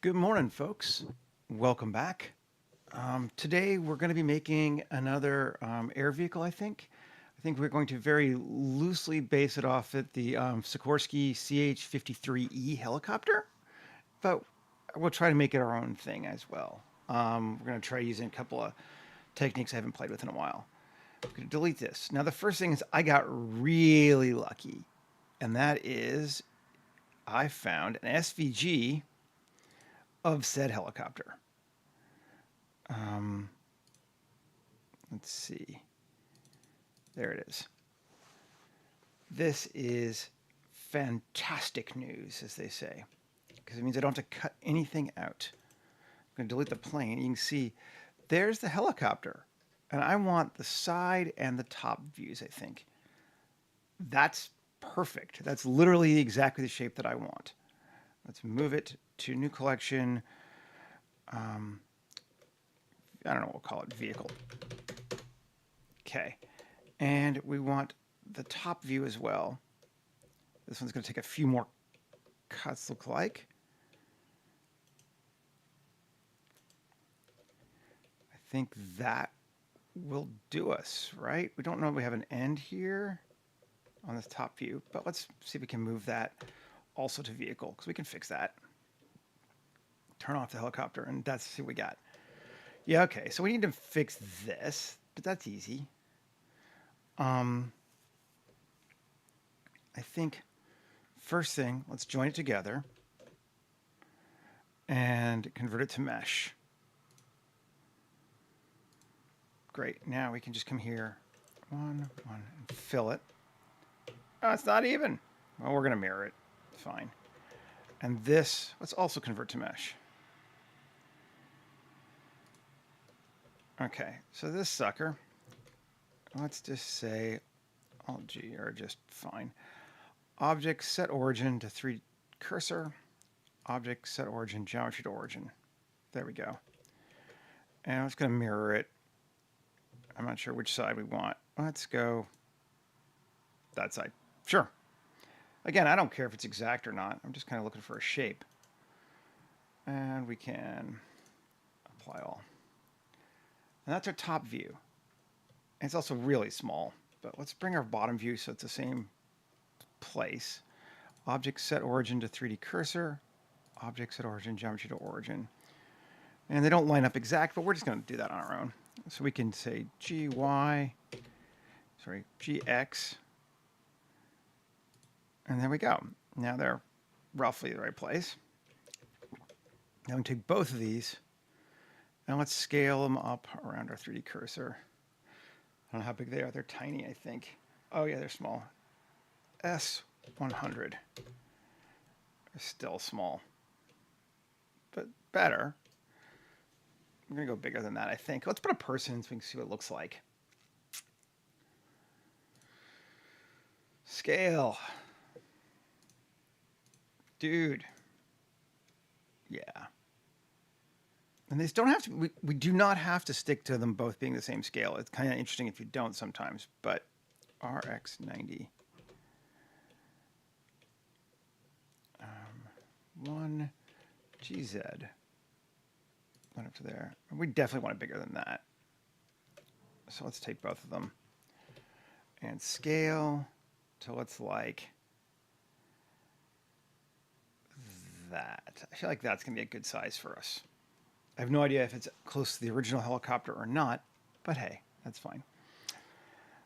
Good morning, folks. Welcome back. Today we're going to be making another air vehicle, I think. I think we're going to very loosely base it off at the Sikorsky CH-53E helicopter, but we'll try to make it our own thing as well. We're going to try using a couple of techniques I haven't played with in a while. I'm going to delete this. Now, the first thing is I got really lucky, and that is I found an SVG of said helicopter. Um, let's see. There it is. This is fantastic news, as they say, because it means I don't have to cut anything out. I'm going to delete the plane. You can see there's the helicopter, and I want the side and the top views, I think. That's perfect. That's literally exactly the shape that I want. Let's move it to new collection. I don't know what we'll call it, vehicle. Okay. And we want the top view as well. This one's going to take a few more cuts, look like. I think that will do us, right? We don't know if we have an end here on this top view, but let's see if we can move that also to vehicle, because we can fix that. Turn off the helicopter, and that's what we got. Yeah, okay, so we need to fix this, but that's easy. I think first thing, let's join it together and convert it to mesh. Great, now we can just come here, one, and fill it. Oh, it's not even. Well, we're going to mirror it. Fine. And this, let's also convert to mesh. Okay, so this sucker, let's just say, oh gee, or just fine. Object set origin to 3D cursor. Object set origin, geometry to origin. There we go. And I'm just going to mirror it. I'm not sure which side we want. Let's go that side. Sure. Again, I don't care if it's exact or not. I'm just kind of looking for a shape. And we can apply all. And that's our top view. And it's also really small. But let's bring our bottom view so it's the same place. Object set origin to 3D cursor. Object set origin, geometry to origin. And they don't line up exact, but we're just going to do that on our own. So we can say GX, and there we go. Now they're roughly the right place. Now we take both of these, and let's scale them up around our 3D cursor. I don't know how big they are. They're tiny, I think. Oh yeah, they're small. S100. They're still small, but better. We're going to go bigger than that, I think. Let's put a person in so we can see what it looks like. Scale. Dude. Yeah. And these don't have to, we do not have to stick to them both being the same scale. It's kind of interesting if you don't sometimes, but RX90. 1 GZ. One up to there. We definitely want it bigger than that. So let's take both of them and scale till it's like that. I feel like that's going to be a good size for us. I have no idea if it's close to the original helicopter or not, but hey, that's fine.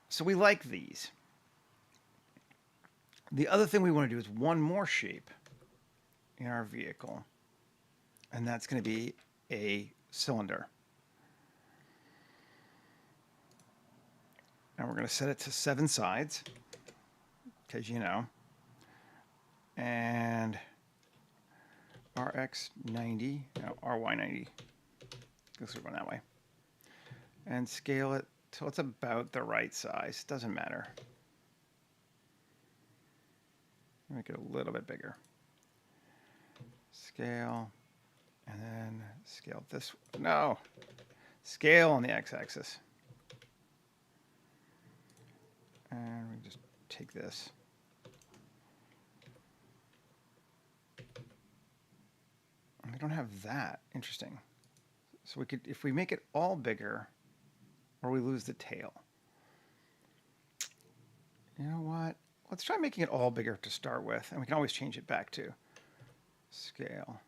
So we like these. The other thing we want to do is one more shape in our vehicle, and that's going to be a cylinder. And we're going to set it to 7 sides, because you know. And RX90, no, RY90. Let's go that way. And scale it till it's about the right size. Doesn't matter. Make it a little bit bigger. Scale. And then scale this. No. Scale on the x-axis. And we just take this. don't have that. Interesting. So we could, if we make it all bigger, or we lose the tail. You know what? Let's try making it all bigger to start with, and we can always change it back to scale.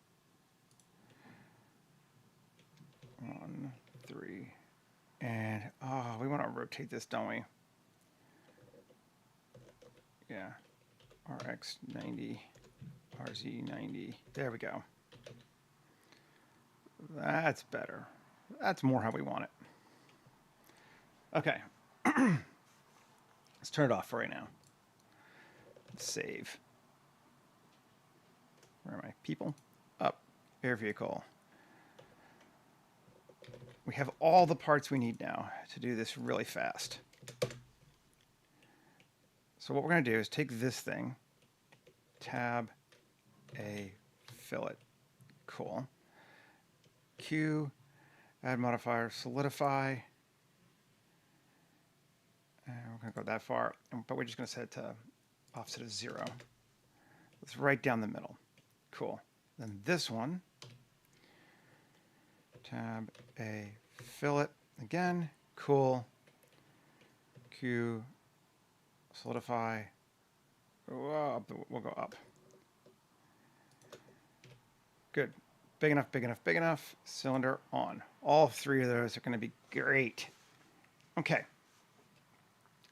1, 3, and we want to rotate this, don't we? Yeah, RX 90, RZ 90. There we go. That's better. That's more how we want it. Okay. Let's turn it off for right now. Save. Where am I? People. Up. Air vehicle. We have all the parts we need now to do this really fast. So what we're going to do is take this thing, tab A fillet. Cool. Q, add modifier, solidify. And we're going to go that far, but we're just going to set it to offset of 0. It's right down the middle. Cool. Then this one, tab A fillet again. Cool. Q, solidify. We'll go up. Good. Big enough, big enough, big enough. Cylinder on. All 3 of those are going to be great. Okay.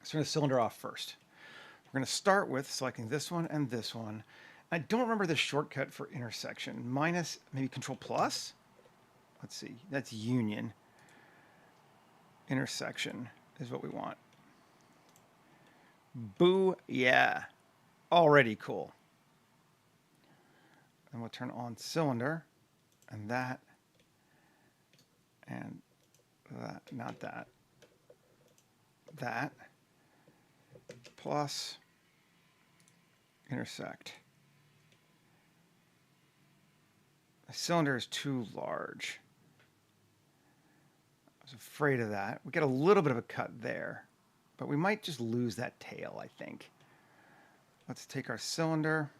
So we're going to cylinder off first. We're going to start with selecting this one and this one. I don't remember the shortcut for intersection. Minus, maybe Control plus? Let's see. That's union. Intersection is what we want. Boo, yeah. Already cool. And we'll turn on cylinder. And that. And that. Not that. That. Plus. Intersect. The cylinder is too large. I was afraid of that. We get a little bit of a cut there, but we might just lose that tail, I think. Let's take our cylinder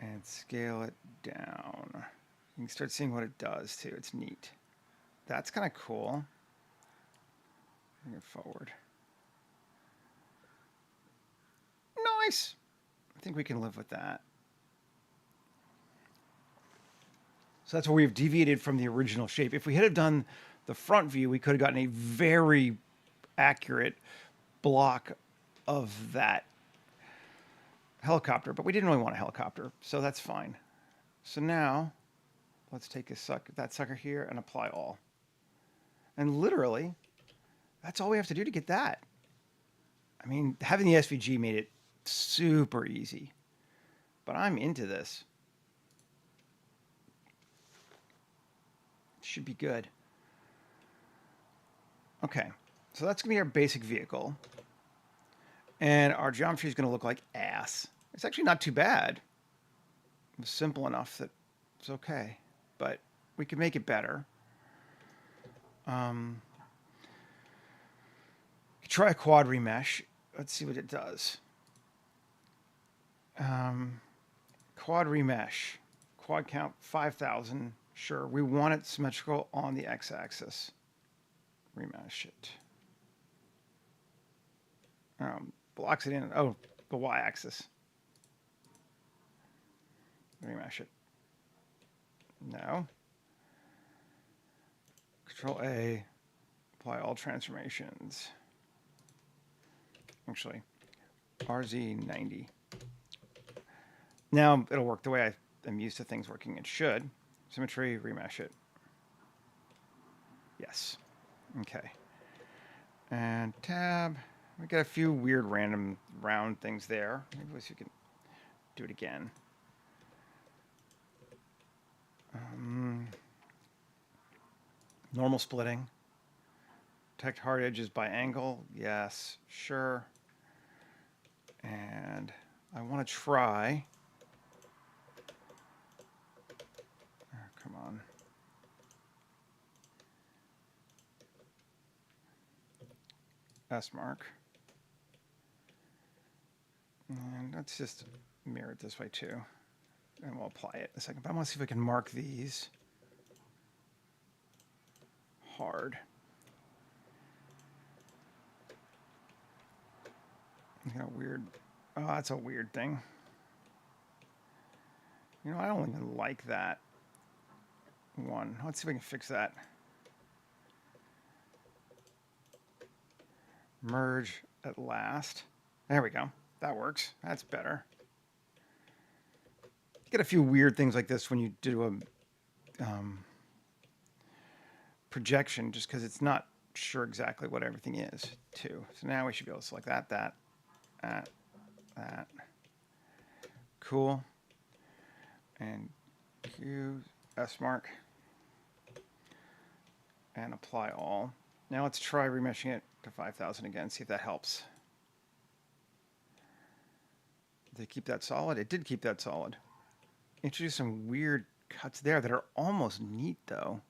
and scale it down. You can start seeing what it does too. It's neat. That's kind of cool. Bring it forward. Nice. I think we can live with that. So that's where we've deviated from the original shape. If we had done the front view, we could have gotten a very accurate block of that helicopter, but we didn't really want a helicopter, so that's fine. So now, let's take that sucker here and apply all. And literally, that's all we have to do to get that. I mean, having the SVG made it super easy, but I'm into this. Should be good. Okay, so that's going to be our basic vehicle. And our geometry is going to look like ass. It's actually not too bad. It was simple enough that it's okay. But we could make it better. Try a quad remesh. Let's see what it does. Quad remesh. Quad count 5,000. Sure, we want it symmetrical on the x-axis. Remesh it. Blocks it in. Oh, the y-axis. Remesh it. No. Control A. Apply all transformations. Actually, RZ90. Now it'll work the way I'm used to things working. It should. Symmetry, remesh it. Yes. Okay. And tab. We got a few weird random round things there. Maybe we can do it again. Normal splitting. Detect hard edges by angle. Yes, sure. And I want to try. Oh, come on. S mark. And let's just mirror it this way too. and we'll apply it in a second. But I want to see if I can mark these hard. Kind of weird. Oh, that's a weird thing. You know, I don't even like that one. Let's see if we can fix that. Merge at last. There we go. That works. That's better. You get a few weird things like this when you do a projection, just because it's not sure exactly what everything is, too. So now we should be able to select that. Cool. And Q, S mark. And apply all. Now let's try remeshing it to 5,000 again, see if that helps. Did it keep that solid? It did keep that solid. Introduce some weird cuts there that are almost neat, though.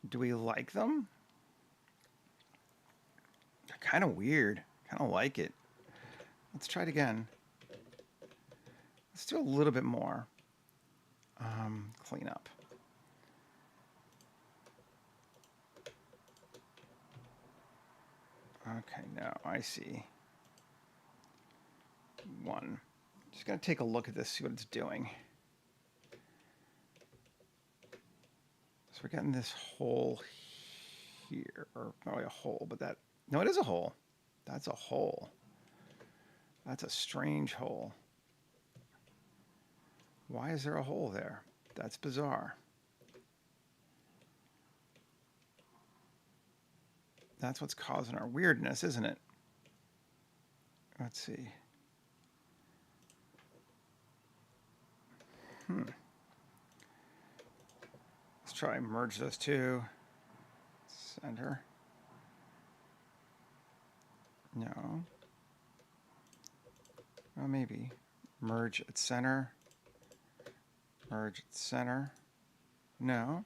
Do we like them? They're kind of weird. Kind of like it. Let's try it again. Let's do a little bit more. Clean up. Okay, now I see. One. Just going to take a look at this, see what it's doing. So we're getting this hole here, or probably a hole, but that, no, it is a hole. That's a hole. That's a strange hole. Why is there a hole there? That's bizarre. That's what's causing our weirdness, isn't it? Let's see. Let's try and merge those two. Center. No. Well, maybe. Merge at center. Merge at center. No.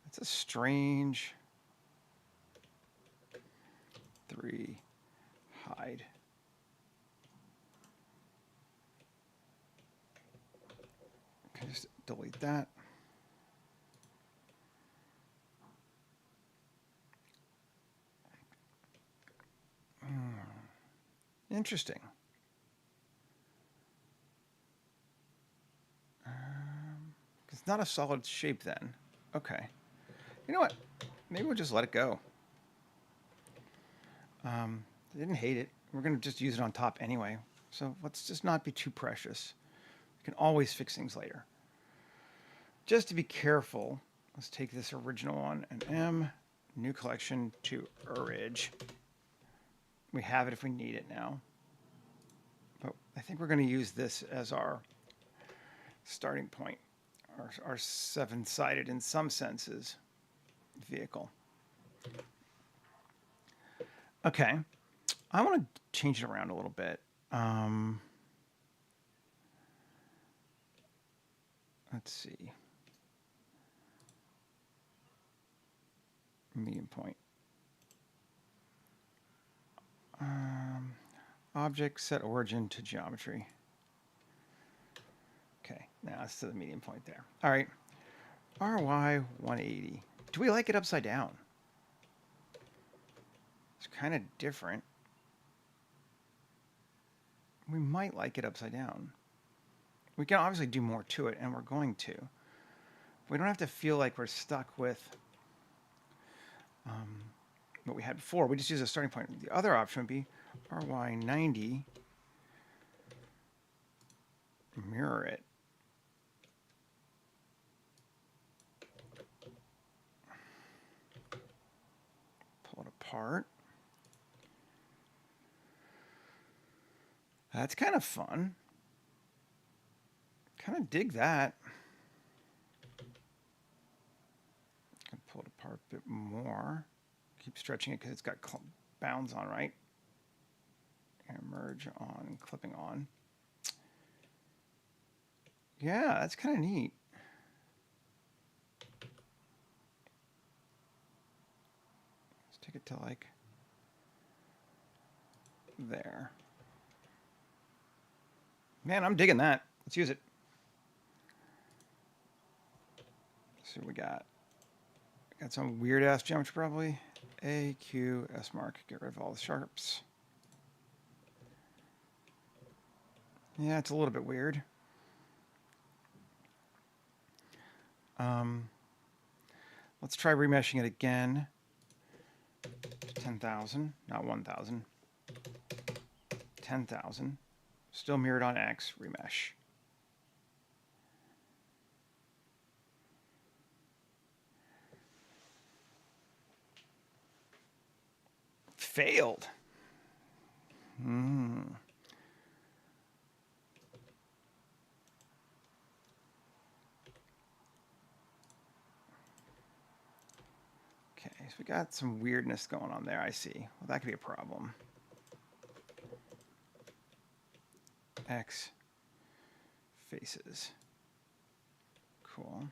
That's a strange. 3. Hide. Okay, just delete that. Interesting. It's not a solid shape then. Okay. You know what? Maybe we'll just let it go. I didn't hate it. We're going to just use it on top anyway. So let's just not be too precious. We can always fix things later. Just to be careful, let's take this original one and M, new collection to orig. We have it if we need it now. But I think we're going to use this as our starting point, our 7-sided, in some senses, vehicle. Okay, I want to change it around a little bit. Let's see. Medium point. Object set origin to geometry. Okay, now it's to the medium point there. All right, RY 180. Do we like it upside down? It's kind of different. We might like it upside down. We can obviously do more to it, and we're going to. We don't have to feel like we're stuck with what we had before. We just use a starting point. The other option would be RY90, mirror it. Pull it apart. That's kind of fun. Kind of dig that. Can pull it apart a bit more. Keep stretching it because it's got bounds on, right? And merge on, clipping on. Yeah, that's kind of neat. Let's take it to like there. Man, I'm digging that. Let's use it. So we got some weird ass geometry probably. A, Q, S mark. Get rid of all the sharps. Yeah, it's a little bit weird. Let's try remeshing it again. 10,000, not 1,000. 10,000. Still mirrored on X. Remesh. Failed. Okay, so we got some weirdness going on there, I see. Well, that could be a problem. X faces. Cool.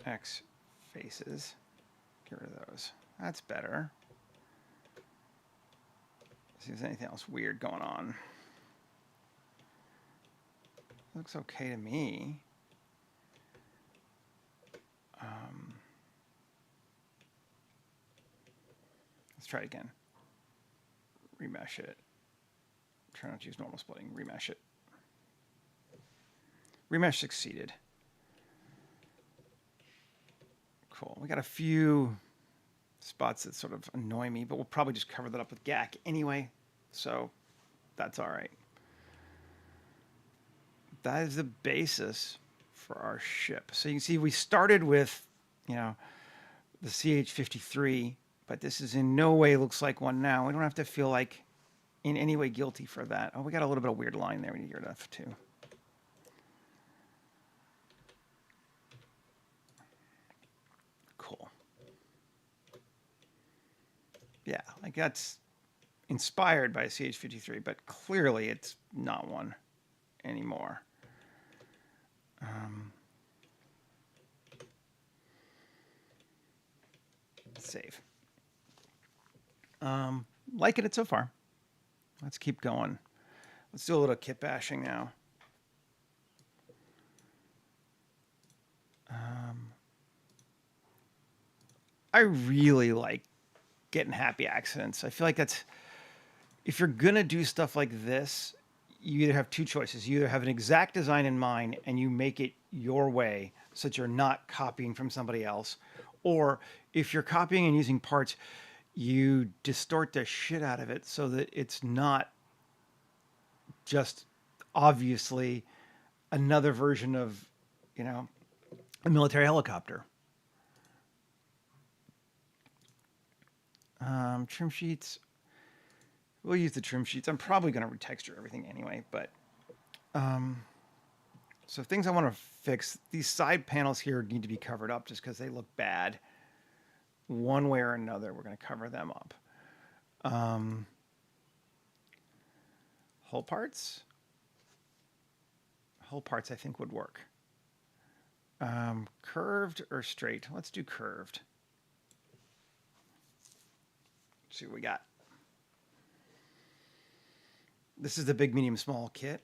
X faces. Get rid of those. That's better. See if there's anything else weird going on. Looks okay to me. Let's try it again. Remesh it. Try not to use normal splitting. Remesh it. Remesh succeeded. Cool. We got a few spots that sort of annoy me, but we'll probably just cover that up with GAC anyway. So that's all right. That is the basis for our ship. So you can see we started with, the CH-53, but this is in no way looks like one now. We don't have to feel like in any way guilty for that. Oh, we got a little bit of weird line there we need to get rid of too. Cool. Yeah, like that's inspired by a CH-53, but clearly it's not one anymore. Save. Liking it so far. Let's keep going. Let's do a little kit bashing now. I really like getting happy accidents. I feel like that's, if you're going to do stuff like this, you either have two choices. You either have an exact design in mind and you make it your way so that you're not copying from somebody else. Or if you're copying and using parts, you distort the shit out of it so that it's not just obviously another version of, a military helicopter. Trim sheets. We'll use the trim sheets. I'm probably going to retexture everything anyway, but so things I want to fix. These side panels here need to be covered up just because they look bad. One way or another, we're going to cover them up. Hull parts. Hull parts I think would work. Curved or straight? Let's do curved. Let's see what we got. This is the big, medium, small kit.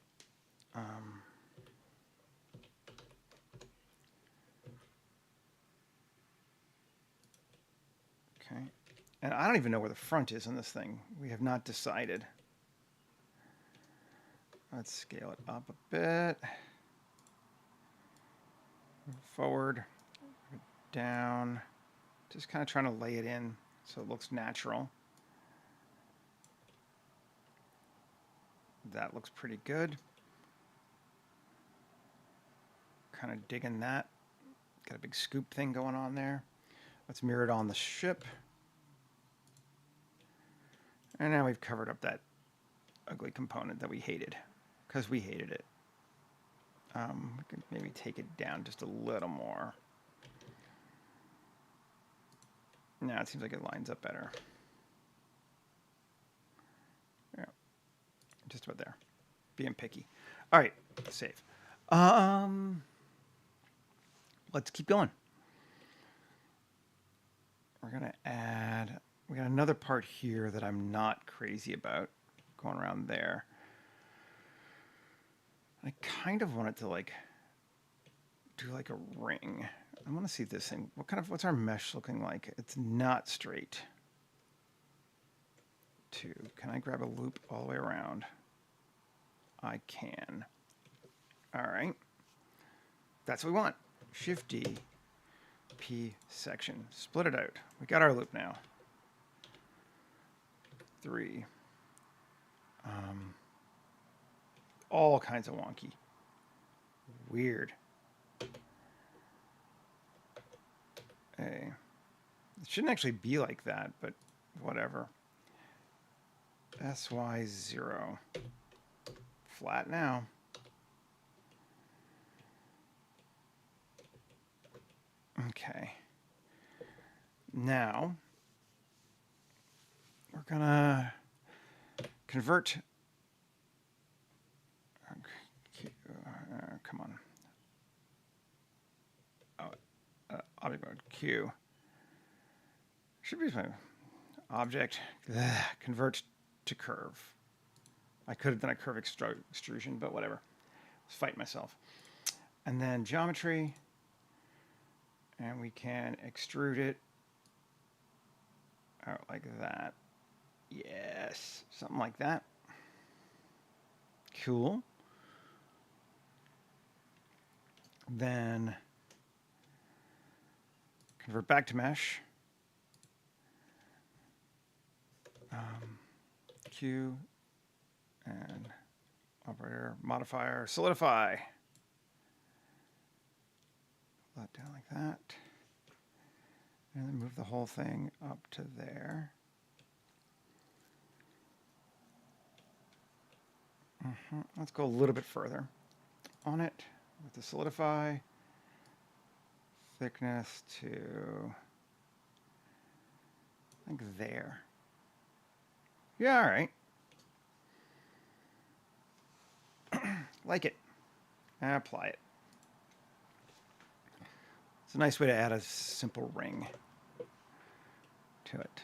Okay. And I don't even know where the front is on this thing. We have not decided. Let's scale it up a bit. Forward, down. Just kind of trying to lay it in so it looks natural. That looks pretty good. Kind of digging that. Got a big scoop thing going on there. Let's mirror it on the ship. And now we've covered up that ugly component that we hated, because we hated it. We could maybe take it down just a little more. Now it seems like it lines up better. Yeah, just about there. Being picky. All right, save. Let's keep going. We're gonna add. We got another part here that I'm not crazy about going around there. I kind of want it to like do like a ring. I want to see this thing. What's our mesh looking like? It's not straight. 2. Can I grab a loop all the way around? I can. All right. That's what we want. Shift D, P section. Split it out. We got our loop now. 3. All kinds of wonky. Weird. A. It shouldn't actually be like that, but whatever. SY0. Flat now. Okay. Now, we're gonna convert. Come on. Object mode Q. Should be my object. Convert to curve. I could have done a curve extrusion, but whatever. Let's fight myself. And then geometry. And we can extrude it out like that. Yes, something like that. Cool. Then convert back to mesh. Q and operator modifier solidify. Pull that down like that. And then move the whole thing up to there. Let's go a little bit further on it with the solidify. Thickness to, I think, there. Yeah, all right. Like it. Apply it. It's a nice way to add a simple ring to it.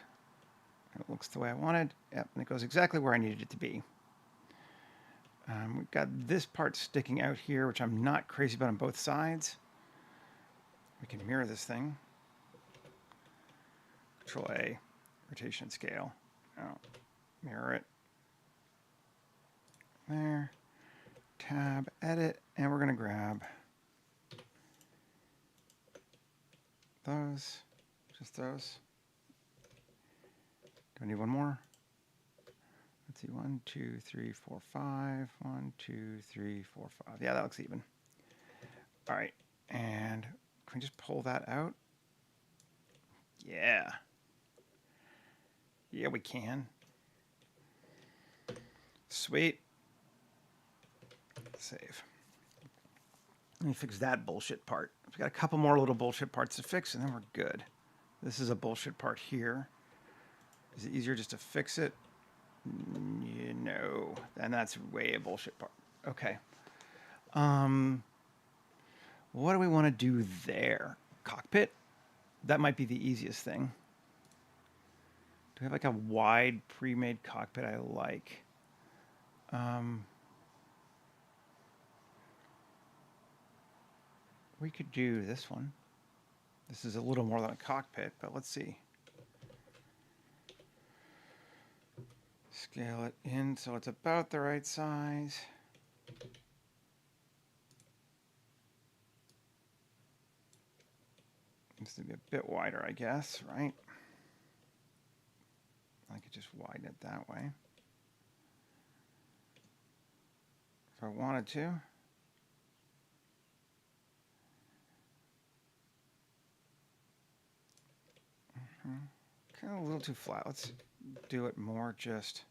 And it looks the way I wanted. Yep, and it goes exactly where I needed it to be. We've got this part sticking out here, which I'm not crazy about on both sides. We can mirror this thing. Control A, rotation and scale. Now, mirror it. There. Tab, edit, and we're going to grab those, just those. Do we need one more? Let's see, 1, 2, 3, 4, 5. 1, 2, 3, 4, 5. Yeah, that looks even. All right, and can we just pull that out? Yeah. Yeah, we can. Sweet. Save. Let me fix that bullshit part. We've got a couple more little bullshit parts to fix, and then we're good. This is a bullshit part here. Is it easier just to fix it? No. And that's way a bullshit part. Okay. What do we want to do there? Cockpit? That might be the easiest thing. Do we have like a wide pre-made cockpit I like? We could do this one. This is a little more than a cockpit, but let's see. Scale it in so it's about the right size. Needs to be a bit wider, I guess, right? I could just widen it that way. If I wanted to. Kind of a little too flat. Let's do it more just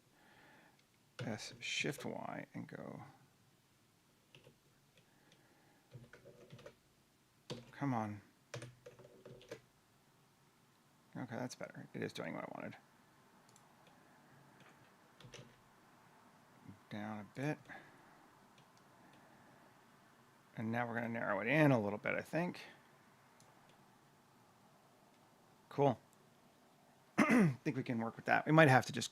S Shift Y and go. Come on. Okay, that's better. It is doing what I wanted. Down a bit. And now we're going to narrow it in a little bit, I think. Cool. I think we can work with that. We might have to just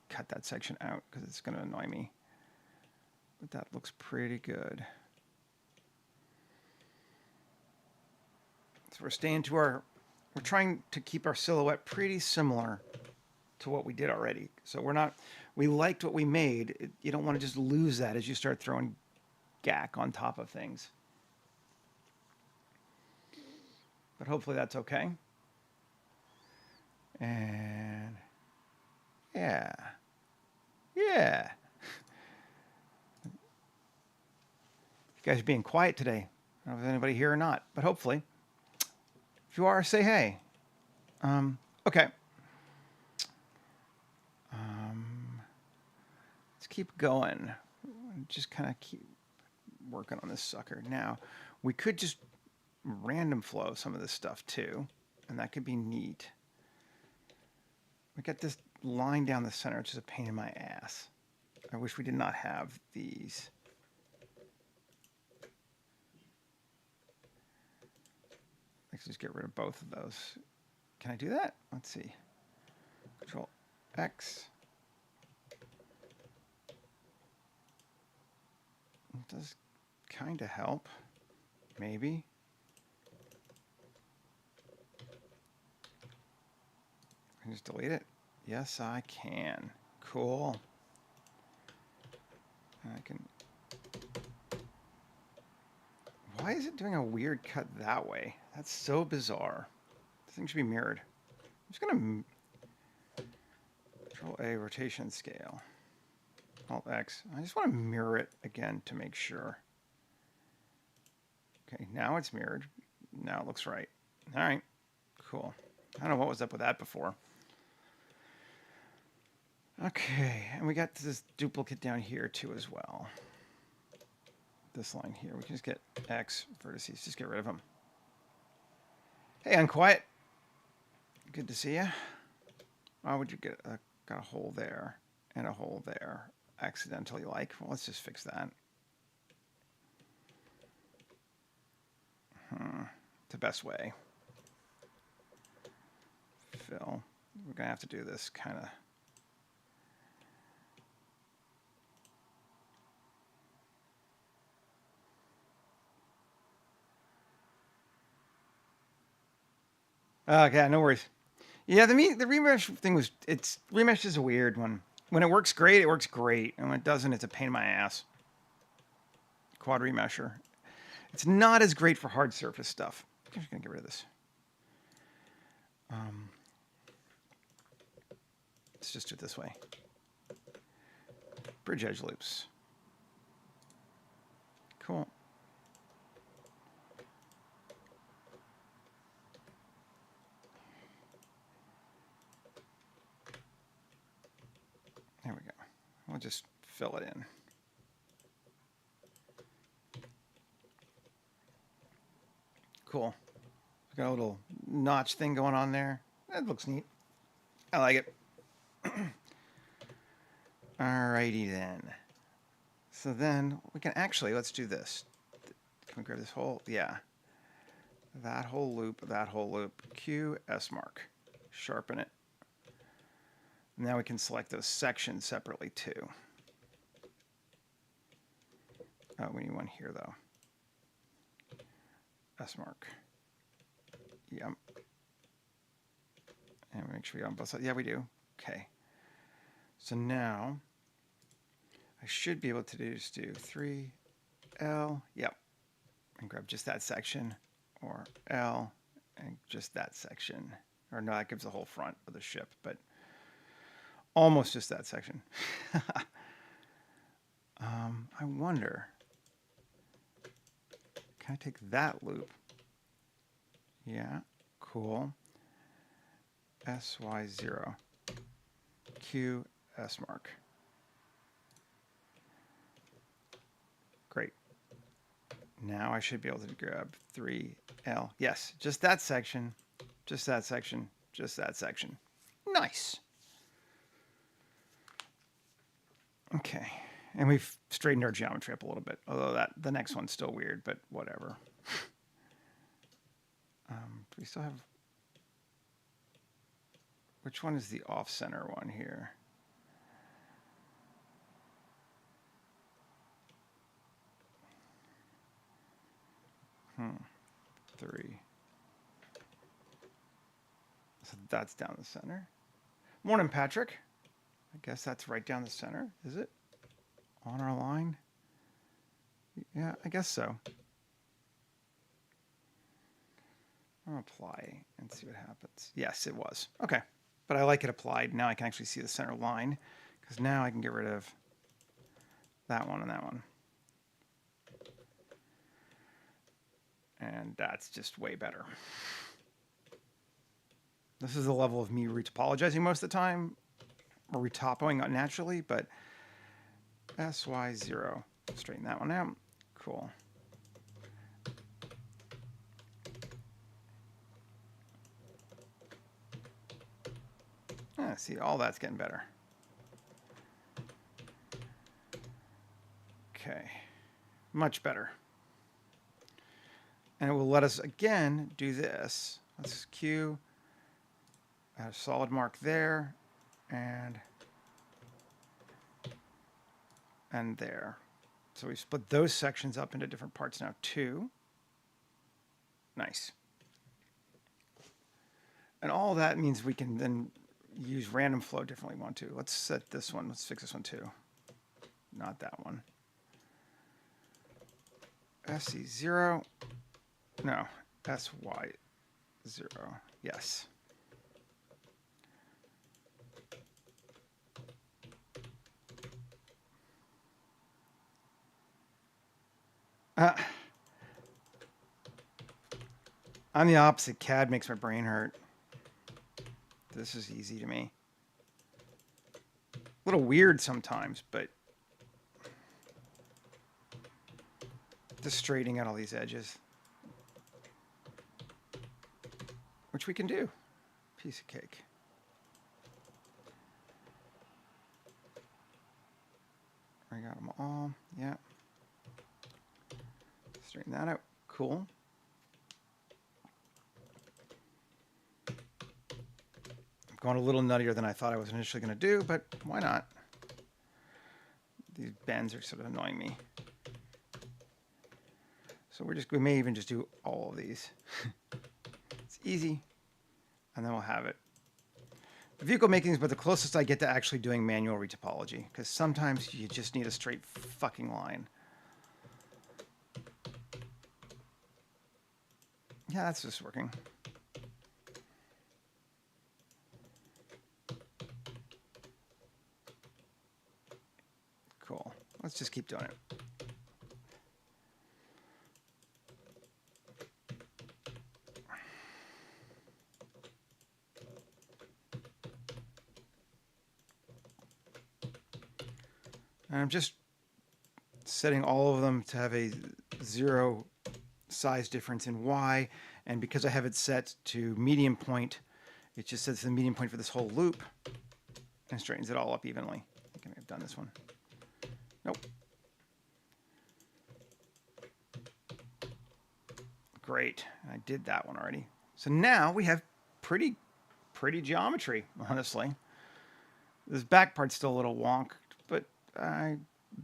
cut that section out because it's going to annoy me. But that looks pretty good. So we're staying to we're trying to keep our silhouette pretty similar to what we did already. So we liked what we made. You don't want to just lose that as you start throwing gack on top of things. But hopefully that's okay. And yeah. You guys are being quiet today. I don't know if there's anybody here or not, but hopefully. If you are, say hey. Okay. Let's keep going. Just kind of keep working on this sucker. Now, we could just random flow some of this stuff too, and that could be neat. We got this line down the center, which is a pain in my ass. I wish we did not have these. Let's just get rid of both of those. Can I do that? Let's see. Control X. It does kind of help. Maybe. Can I just delete it? Yes, I can. Cool. I can. Why is it doing a weird cut that way? That's so bizarre. This thing should be mirrored. I'm just going to Control A, rotation scale. Alt X. I just want to mirror it again to make sure. Okay, now it's mirrored. Now it looks right. All right, cool. I don't know what was up with that before. Okay, and we got this duplicate down here too as well. This line here, we can just get X vertices, just get rid of them. Hey, Unquiet. Good to see you. Why would you get got a hole there and a hole there accidentally like? Well, let's just fix that. The best way. Fill. We're going to have to do this kind of. Okay, no worries. Yeah, the remesh thing was, remesh is a weird one. When it works great, it works great. And when it doesn't, it's a pain in my ass. Quad remesher. It's not as great for hard surface stuff. I'm just going to get rid of this. Let's just do it this way. Bridge edge loops. Cool. There we go. We'll just fill it in. Cool. Got a little notch thing going on there. That looks neat. I like it. Alrighty then. So then we can actually, let's do this. Can we grab this whole, yeah. That whole loop, Q, S mark. Sharpen it. Now we can select those sections separately too. Oh, we need one here though. S mark. Yep. And make sure we on both sides. Yeah, we do. Okay. So now I should be able to just do 3L. Yep. And grab just that section, or L and just that section. Or no, that gives the whole front of the ship, but almost just that section. I wonder, can I take that loop? Yeah, cool. SY0, Q, S mark. Great. Now I should be able to grab 3L. Yes, just that section, just that section, just that section. Nice. Okay, and we've straightened our geometry up a little bit, although the next one's still weird, but whatever. We still have, which one is the off-center one here? 3. So that's down the center. Morning, Patrick. I guess that's right down the center, is it? On our line? Yeah, I guess so. I'll apply and see what happens. Yes, it was. Okay. But I like it applied. Now I can actually see the center line, because now I can get rid of that one and that one. And that's just way better. This is the level of me retopologizing most of the time, or retopoing naturally, but SY0. Straighten that one out. Cool. See, all that's getting better. Okay, much better. And it will let us again do this. Let's Q, add a solid mark there, and there. So we split those sections up into different parts now too. Nice. And all that means we can then use random flow differently we want to. Let's set this one. Let's fix this one too. Not that one. SC0. No. SY0. Yes. I'm the opposite. CAD makes my brain hurt. This is easy to me. A little weird sometimes, but just straightening out all these edges, which we can do. Piece of cake. I got them all. Yeah. Straighten that out. Cool. Going a little nuttier than I thought I was initially going to do, but why not? These bends are sort of annoying me. So we may even just do all of these. It's easy. And then we'll have it. The vehicle making is but the closest I get to actually doing manual retopology, because sometimes you just need a straight fucking line. Yeah, that's just working. Cool. Let's just keep doing it. And I'm just setting all of them to have a 0 size difference in Y. And because I have it set to median point, it just sets the median point for this whole loop and straightens it all up evenly. I think I've done this one. Nope. Great. I did that one already. So now we have pretty geometry, honestly. This back part's still a little wonk, but I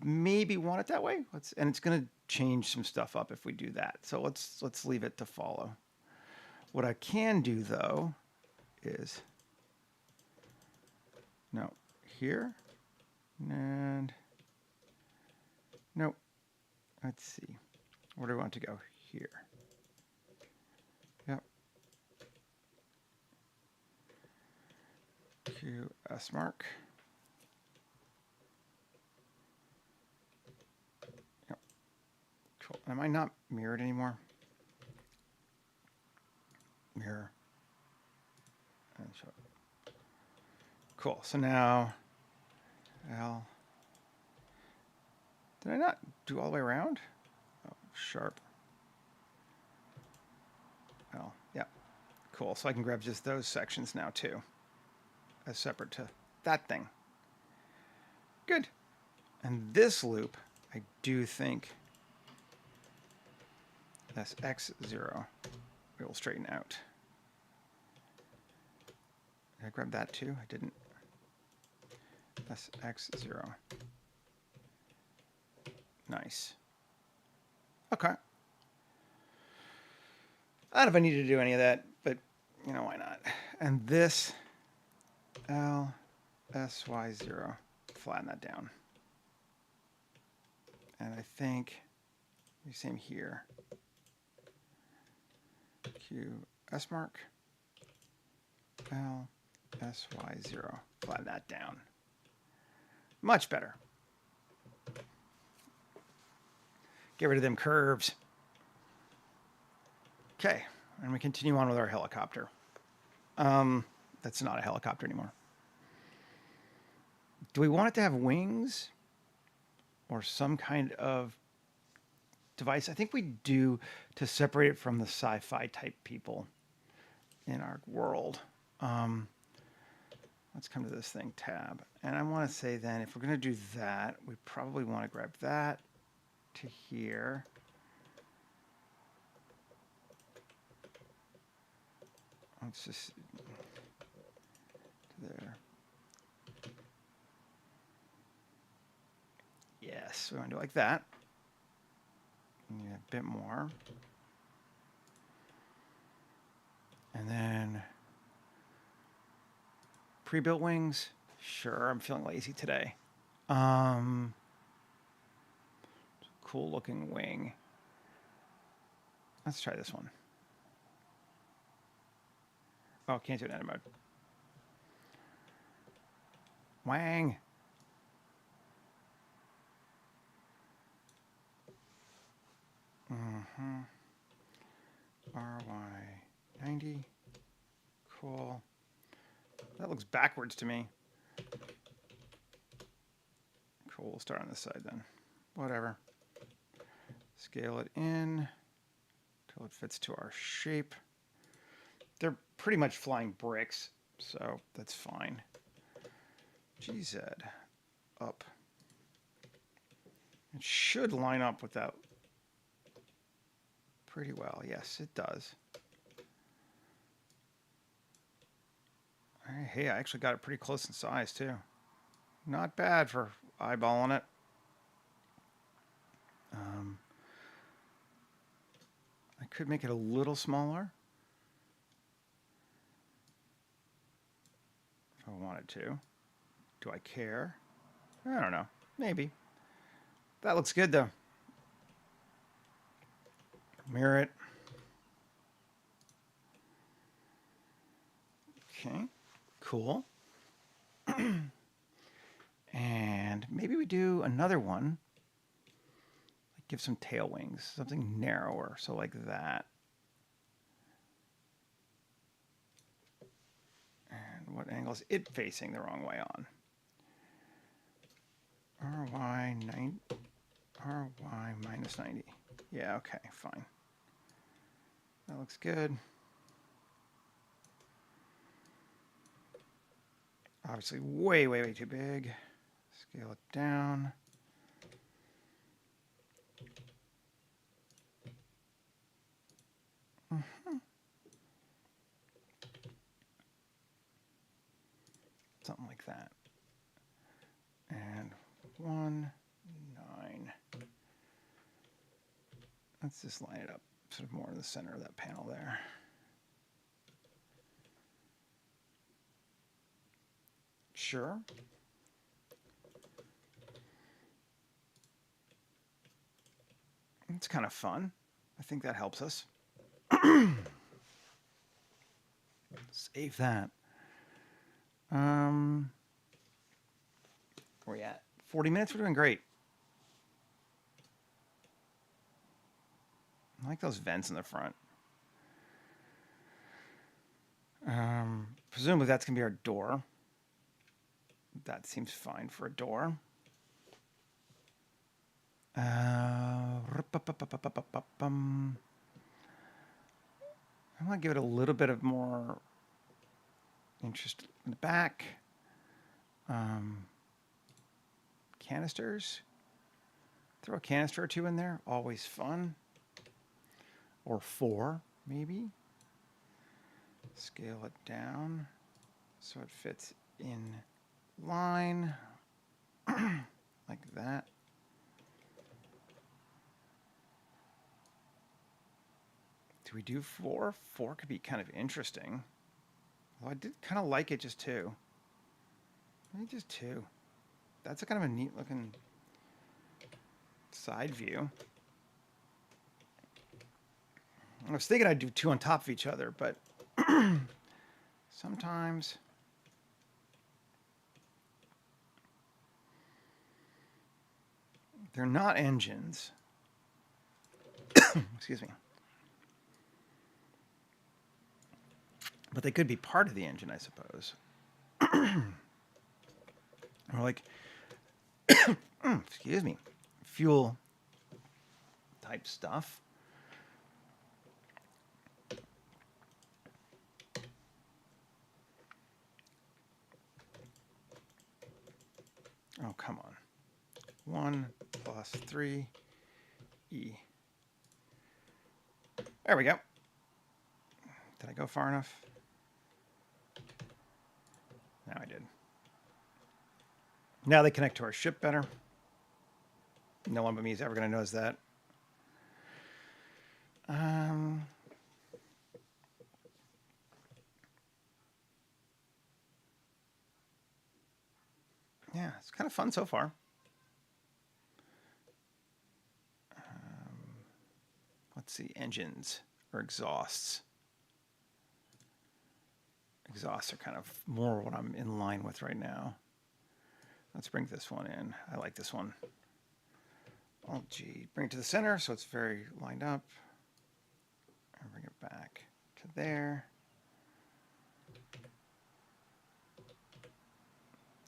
maybe want it that way. And it's going to change some stuff up if we do that. So let's leave it to follow. What I can do though is no here and nope. Let's see. Where do I want to go? Here. Yep. QS mark. Yep. Cool. Am I not mirrored anymore? Mirror. And show it. Cool. So now L. Did I not do all the way around? Oh, sharp. L. Yeah. Cool. So I can grab just those sections now too, as separate to that thing. Good. And this loop, I do think that's X0. We will straighten out. Did I grab that too? I didn't. That's X0. Nice. Okay. I don't know if I need to do any of that, but you know, why not? And this LSY0, flatten that down. And I think the same here. QS mark LSY0, flatten that down. Much better. Get rid of them curves. Okay, and we continue on with our helicopter. That's not a helicopter anymore. Do we want it to have wings or some kind of device? I think we do, to separate it from the sci-fi type people in our world. Let's come to this thing, tab. And I want to say then, if we're going to do that, we probably want to grab that to here. Let's just there. Yes, we want to do it like that. Yeah, a bit more. And then pre-built wings. Sure, I'm feeling lazy today. Cool looking wing. Let's try this one. Oh, can't do it in edit mode. Wang. RY90. Cool. That looks backwards to me. Cool, we'll start on this side then. Whatever. Scale it in until it fits to our shape. They're pretty much flying bricks, so that's fine. GZ up. It should line up with that pretty well. Yes, it does. Hey, I actually got it pretty close in size too. Not bad for eyeballing it. I could make it a little smaller if I wanted to. Do I care? I don't know. Maybe. That looks good though. Mirror it. Okay, cool. And maybe we do another one. Like give some tail wings, something narrower, so like that. And what angle is it facing the wrong way on? RY minus 90. Yeah, okay, fine. That looks good. Obviously way, way, way too big. Scale it down. Something like that. And 1, 9. Let's just line it up sort of more in the center of that panel there. Sure. It's kind of fun. I think that helps us. Save that. Where we at? 40 minutes? We're doing great. I like those vents in the front. Presumably that's going to be our door. That seems fine for a door. I want to give it a little bit of more interest in the back. Canisters. Throw a canister or two in there. Always fun. Or 4, maybe. Scale it down so it fits in line like that. Do we do 4? 4 could be kind of interesting. Well, I did kind of like it just 2. Maybe just 2. That's a kind of a neat looking side view. I was thinking I'd do 2 on top of each other, but sometimes they're not engines. Excuse me. But they could be part of the engine, I suppose. Or like, excuse me, fuel type stuff. Oh, come on. 1 plus 3 E. There we go. Did I go far enough? Now I did. Now they connect to our ship better. No one but me is ever going to notice that. Yeah, it's kind of fun so far. Let's see, engines or exhausts. Exhausts are kind of more what I'm in line with right now. Let's bring this one in. I like this one. Alt-G, bring it to the center so it's very lined up. And bring it back to there.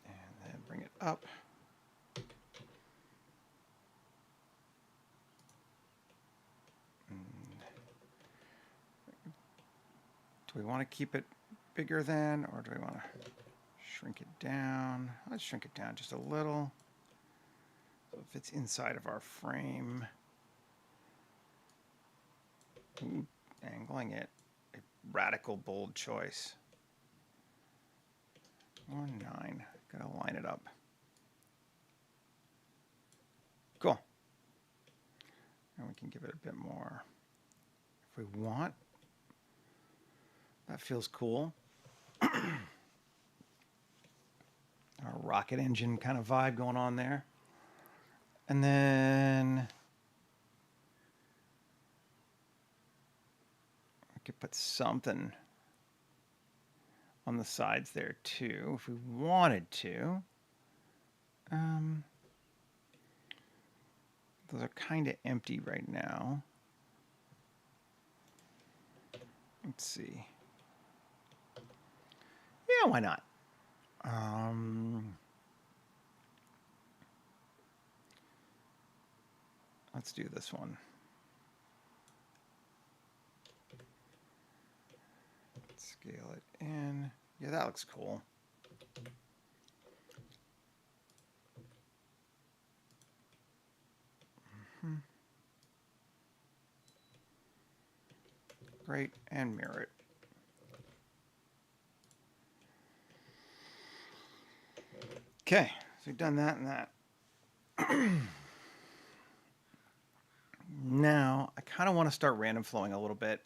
And then bring it up. Do we want to keep it bigger than, or do we want to shrink it down? Let's shrink it down just a little. So if it's inside of our frame. Ooh, angling it. A radical, bold choice. 1, 9. Gotta line it up. Cool. And we can give it a bit more if we want. That feels cool. Our rocket engine kind of vibe going on there. And then we could put something on the sides there too if we wanted to. Those are kind of empty right now. Let's see. Yeah, why not? Let's do this one. Scale it in. Yeah, that looks cool. Great, and mirror it. Okay, so we've done that and that. Now, I kind of want to start random flowing a little bit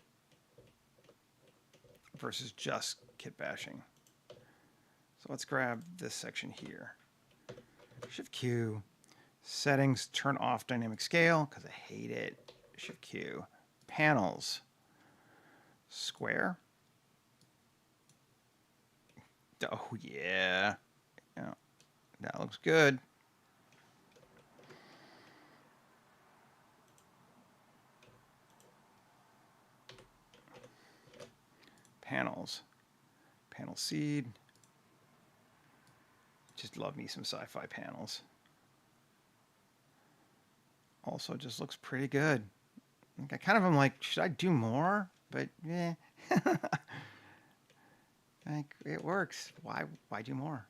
versus just kit bashing. So let's grab this section here. Shift Q, settings, turn off dynamic scale because I hate it. Shift Q, panels, square. Oh yeah, yeah, that looks good. Panels, panel seed. Just love me some sci-fi panels. Also just looks pretty good. I kind of am like, should I do more? But yeah, like it works. Why do more?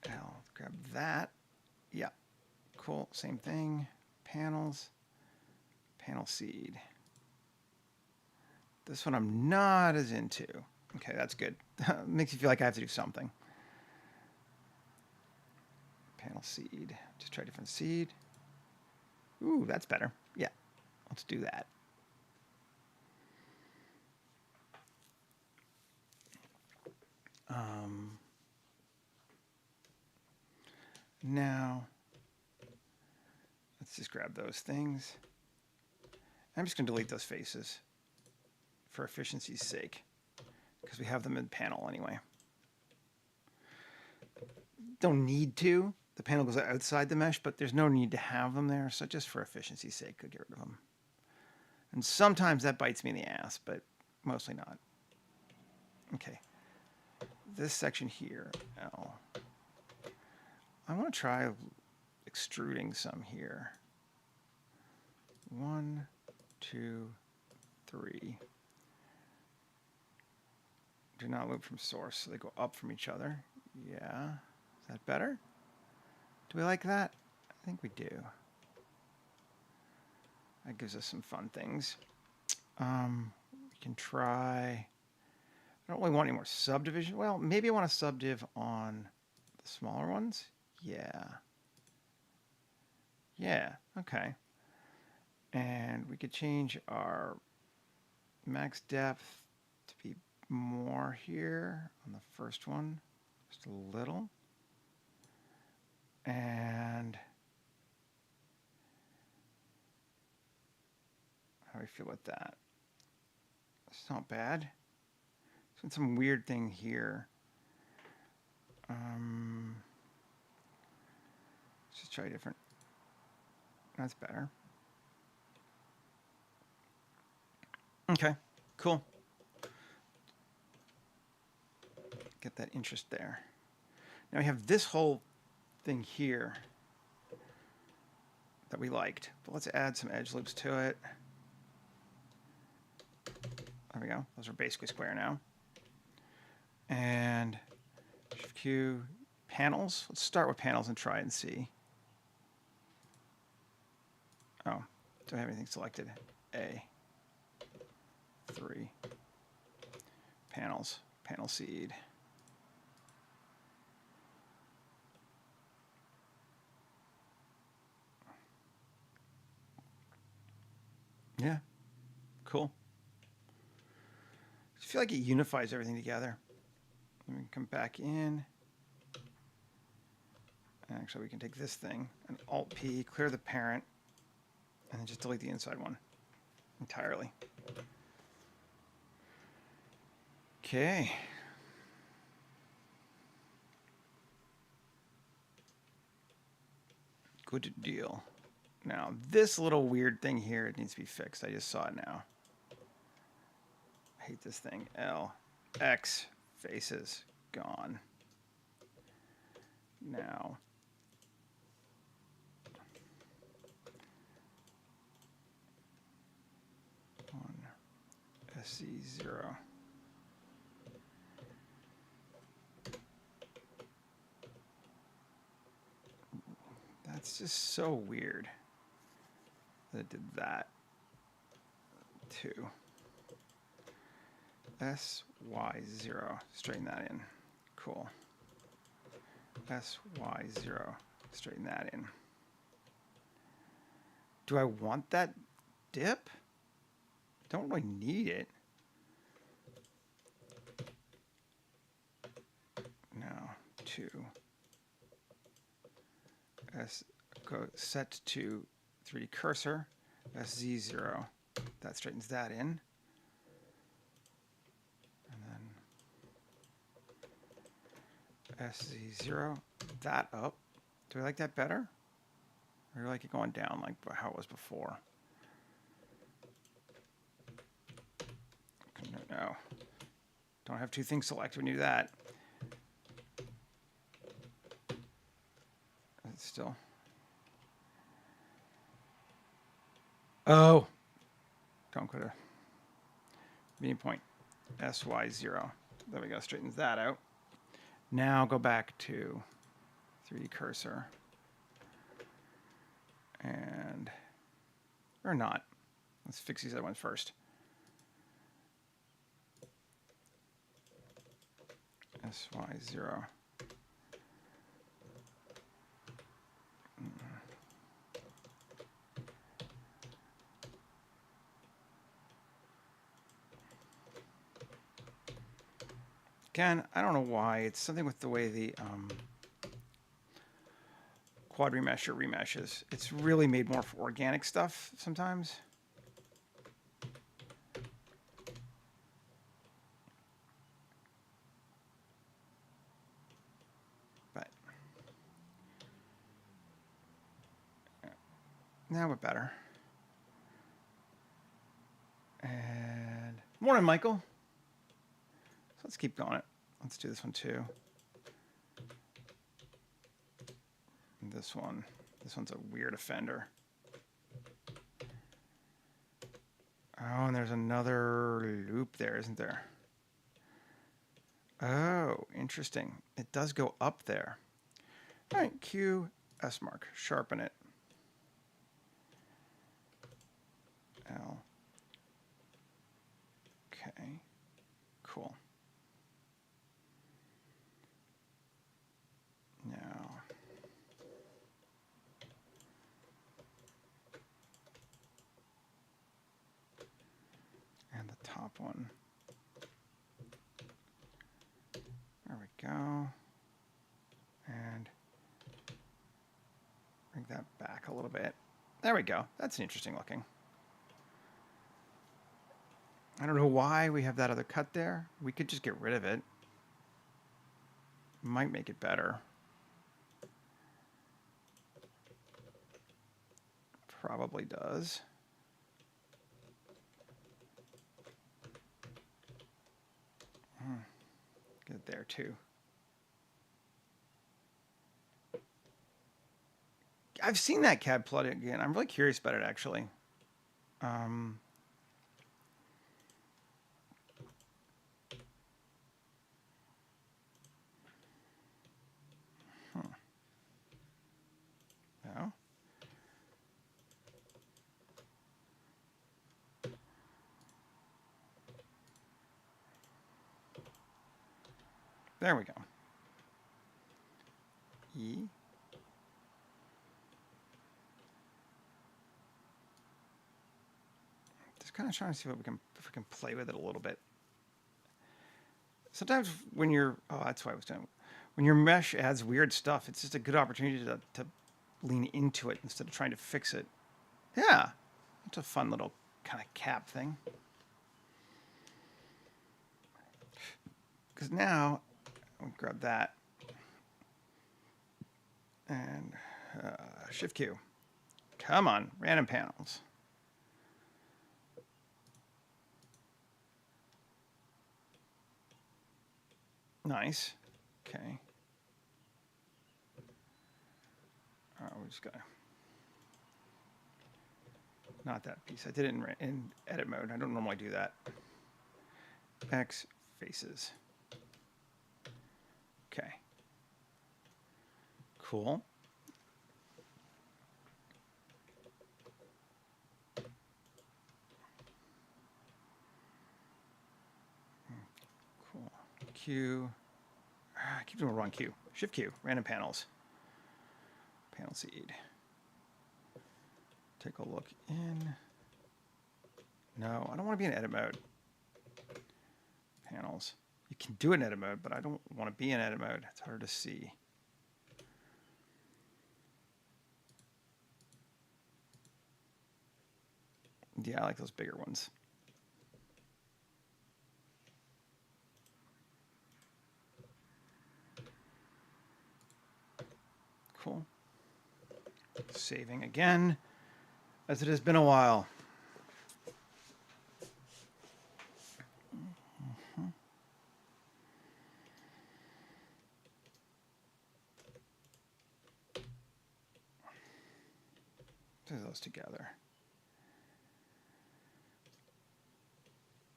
I'll grab that. Yeah, cool. Same thing. Panels, panel seed. This one I'm not as into. Okay, that's good. Makes you feel like I have to do something. Panel seed. Just try different seed. Ooh, that's better. Yeah, let's do that. Now, let's just grab those things. I'm just going to delete those faces for efficiency's sake, because we have them in the panel anyway. Don't need to. The panel goes outside the mesh, but there's no need to have them there. So just for efficiency's sake, I'll get rid of them. And sometimes that bites me in the ass, but mostly not. Okay. This section here, L. I want to try extruding some here. 1, 2, 3. Do not loop from source, so they go up from each other. Yeah. Is that better? Do we like that? I think we do. That gives us some fun things. We can try... I don't really want any more subdivision. Well, maybe I want to subdiv on the smaller ones. Yeah. Yeah, okay. And we could change our max depth to be more here on the first one. Just a little. And how do we feel about that? It's not bad. There's some weird thing here. Let's just try different. That's better. Okay, cool. Get that interest there. Now we have this whole thing here that we liked, but let's add some edge loops to it. There we go. Those are basically square now. And Shift Q, panels. Let's start with panels and try and see. Oh, don't have anything selected. A. 3. Panels. Panel seed. Yeah. Cool. I feel like it unifies everything together. Let me come back in. Actually, we can take this thing and Alt-P, clear the parent, and then just delete the inside one entirely. Okay. Good deal. Now, this little weird thing here, it needs to be fixed. I just saw it now. I hate this thing. L. X. Faces. Gone. Now. SC0. That's just so weird that it did that too. SY0, straighten that in. Cool. SY0, straighten that in. Do I want that dip? Don't really need it. Now, 2. Go set to 3D cursor, SZ0. That straightens that in. And then SZ0, that up. Do I like that better? Or do I like it going down like how it was before? No. Don't have two things selected when you do that. It's still. Oh. Don't go to meeting point. SY0. There we go. Straightens that out. Now go back to 3D cursor. And. Or not. Let's fix these other ones first. SY0. Again, I don't know why. It's something with the way the quad remesher remeshes. It's really made more for organic stuff sometimes. But now we're better. And morning, Michael. So let's keep going. Let's do this one too. And this one's a weird offender. Oh, and there's another loop there, isn't there? Oh, interesting. It does go up there. All right, Q, S mark, sharpen it. L. Okay, cool. Now, and the top one. There we go. And bring that back a little bit. There we go. That's interesting looking. I don't know why we have that other cut there. We could just get rid of it. Might make it better. Probably does. Get it there too. I've seen that CAD plugin. I'm really curious about it actually. No. There we go. E. Just kind of trying to see what if we can play with it a little bit. Sometimes when you're, that's why I was doing. When your mesh adds weird stuff, it's just a good opportunity to lean into it instead of trying to fix it. Yeah, it's a fun little kind of cap thing. Because now, I'll grab that and Shift Q. Come on, random panels. Nice. Okay. We just got not that piece. I did it in edit mode. I don't normally do that. X faces. Okay. Cool. Cool. Q. I keep doing the wrong Q. Shift Q. Random panels. Panel seed. Take a look in. No, I don't want to be in edit mode. Panels. You can do it in edit mode, but I don't want to be in edit mode. It's hard to see. Yeah, I like those bigger ones. Cool. Saving again, as it has been a while. Do those together.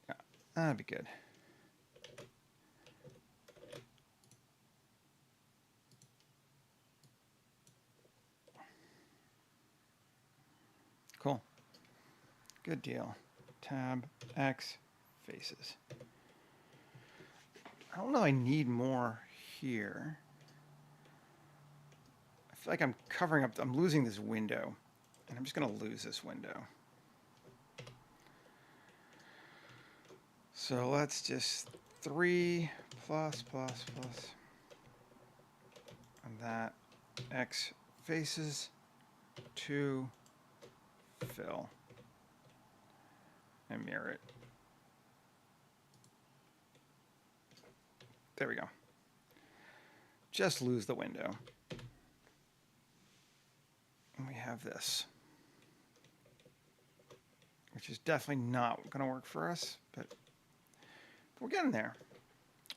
Yeah, that'd be good. Cool. Good deal. Tab X faces. I don't know. I need more here. I feel like I'm covering up. I'm losing this window, and I'm just going to lose this window. So let's just 3 plus plus plus, and that X faces to fill and mirror it. There we go. Just lose the window. And we have this, which is definitely not going to work for us, but we're getting there.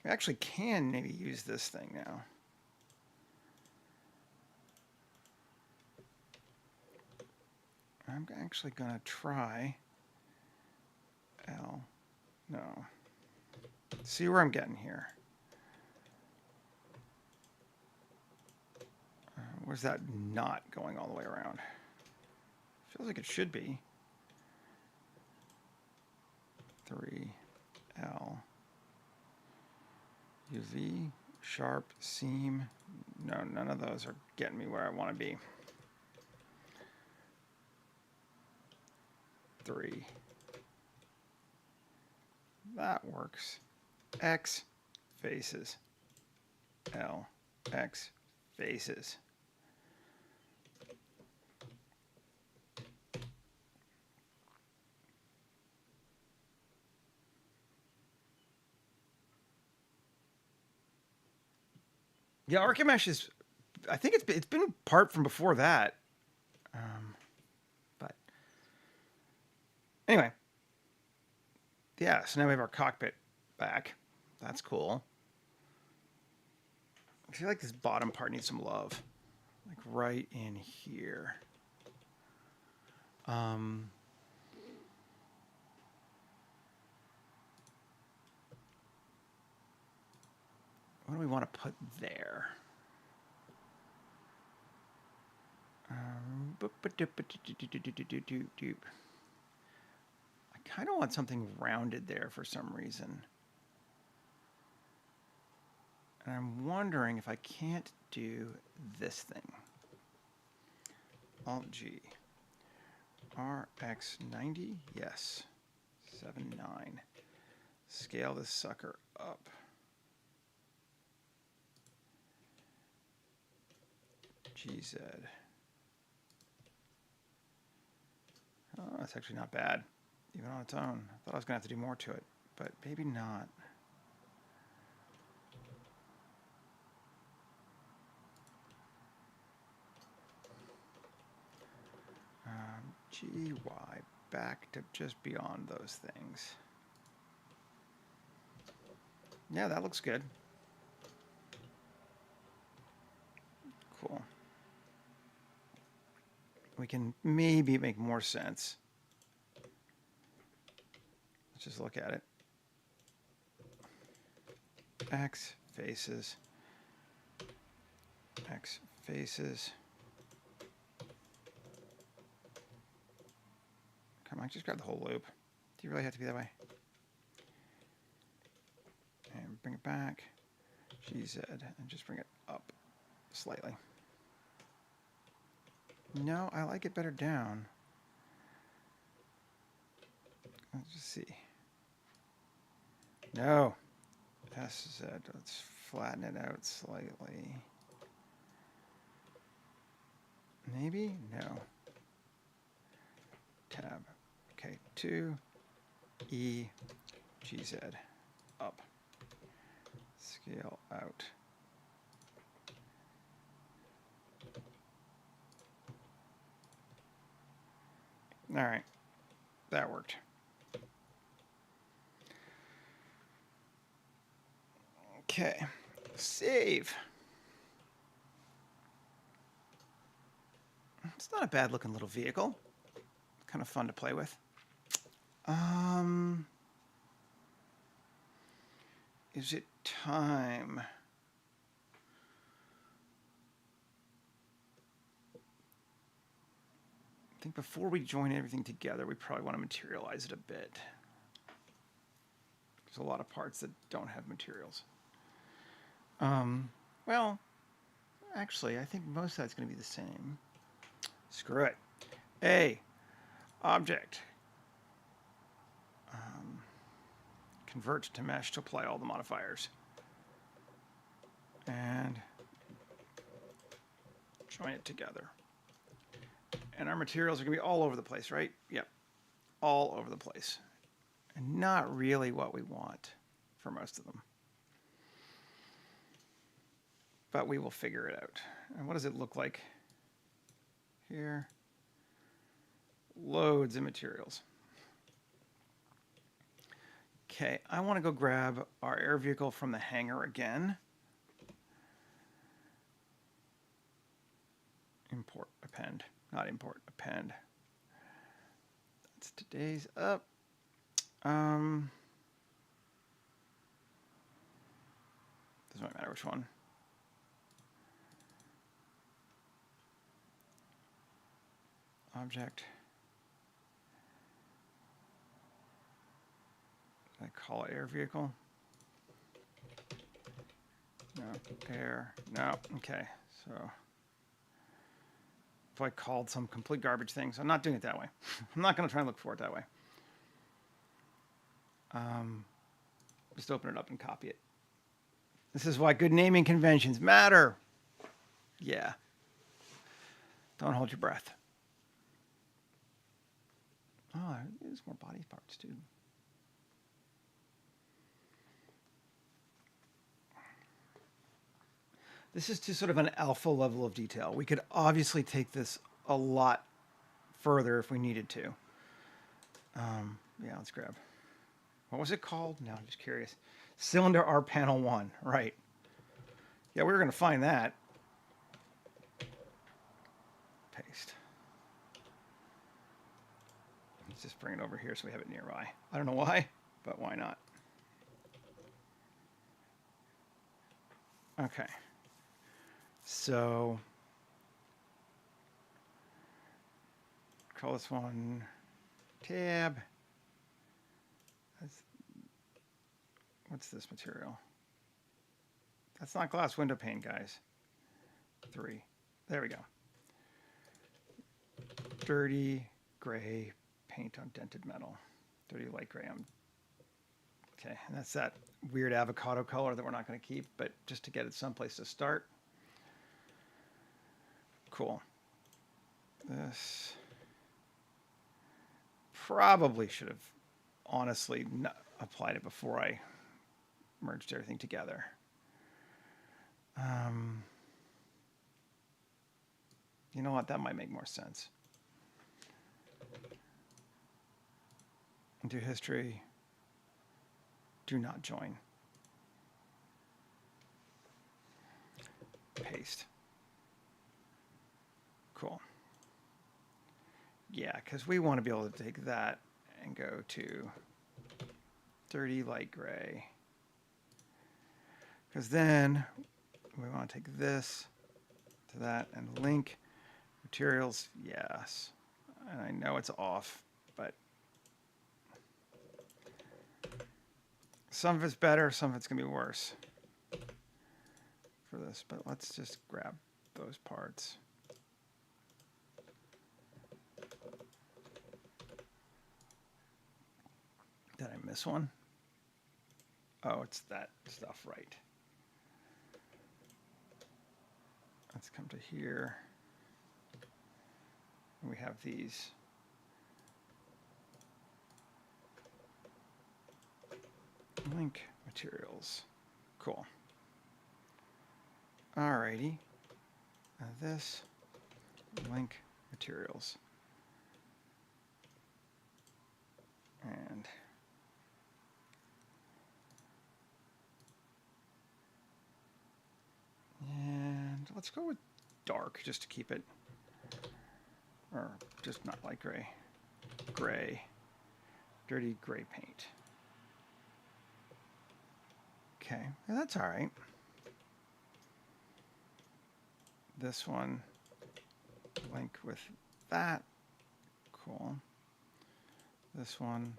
We actually can maybe use this thing now. I'm actually going to try L. No. See where I'm getting here. Where's that not going all the way around? Feels like it should be. 3L. UV, sharp, seam. No, none of those are getting me where I want to be. 3. That works. X faces. L. X faces. Yeah, Archimesh is, I think it's been part from before that. But anyway. Yeah, so now we have our cockpit back. That's cool. I feel like this bottom part needs some love. Like right in here. What do we want to put there? I kind of want something rounded there for some reason. And I'm wondering if I can't do this thing. Alt-G. RX90? Yes. 79. Scale this sucker up. GZ. Oh, that's actually not bad, even on its own. I thought I was going to have to do more to it, but maybe not. GY, back to just beyond those things. Yeah, that looks good. Cool. We can maybe make more sense. Let's just look at it. X faces. X faces. Come on, just grab the whole loop. Do you really have to be that way? And bring it back. GZ, and just bring it up slightly. No, I like it better down. Let's just see. No. SZ, let's flatten it out slightly. Maybe? No. Tab. Okay, 2, E, GZ, up. Scale out. All right, that worked. Okay, save. It's not a bad looking little vehicle. Kind of fun to play with. Is it time? I think before we join everything together, we probably want to materialize it a bit. There's a lot of parts that don't have materials. Well, actually, I think most of that's going to be the same. Screw it. A, object. convert to mesh to apply all the modifiers. And join it together. And our materials are going to be all over the place, right? Yep, all over the place. And not really what we want for most of them. But we will figure it out. And what does it look like here? Loads of materials. Okay, I want to go grab our air vehicle from the hangar again. Import, append, not import, append. That's today's up. Doesn't really matter which one. Object. I call it air vehicle. No, air, no, okay, so if I called some complete garbage thing, so I'm not doing it that way. I'm not gonna try and look for it that way. Just open it up and copy it. This is why good naming conventions matter. Yeah. Don't hold your breath. Oh, there's more body parts too. This is to sort of an alpha level of detail. We could obviously take this a lot further if we needed to. Yeah, let's grab. What was it called? No, I'm just curious. Cylinder R panel 1, right. Yeah, we were going to find that. Paste. Let's just bring it over here so we have it nearby. I don't know why, but why not? Okay. So, call this one tab. What's this material? That's not glass window pane, guys. 3. There we go. Dirty gray paint on dented metal. Dirty light gray on. Okay, and that's that weird avocado color that we're not going to keep, but just to get it someplace to start. Cool. This probably should have honestly not applied it before I merged everything together. You know what? That might make more sense. Into history. Do not join. Paste. Cool. Yeah, because we want to be able to take that and go to dirty light gray. Because then we want to take this to that and link materials. Yes. And I know it's off, but some of it's better, some of it's going to be worse for this. But let's just grab those parts. Did I miss one? Oh, it's that stuff, right. Let's come to here. We have these. Link materials. Cool. Alrighty. Now this, link materials. And let's go with dark just to keep it, or just not light gray, gray, dirty gray paint. Okay, that's all right. This one, link with that, cool. This one,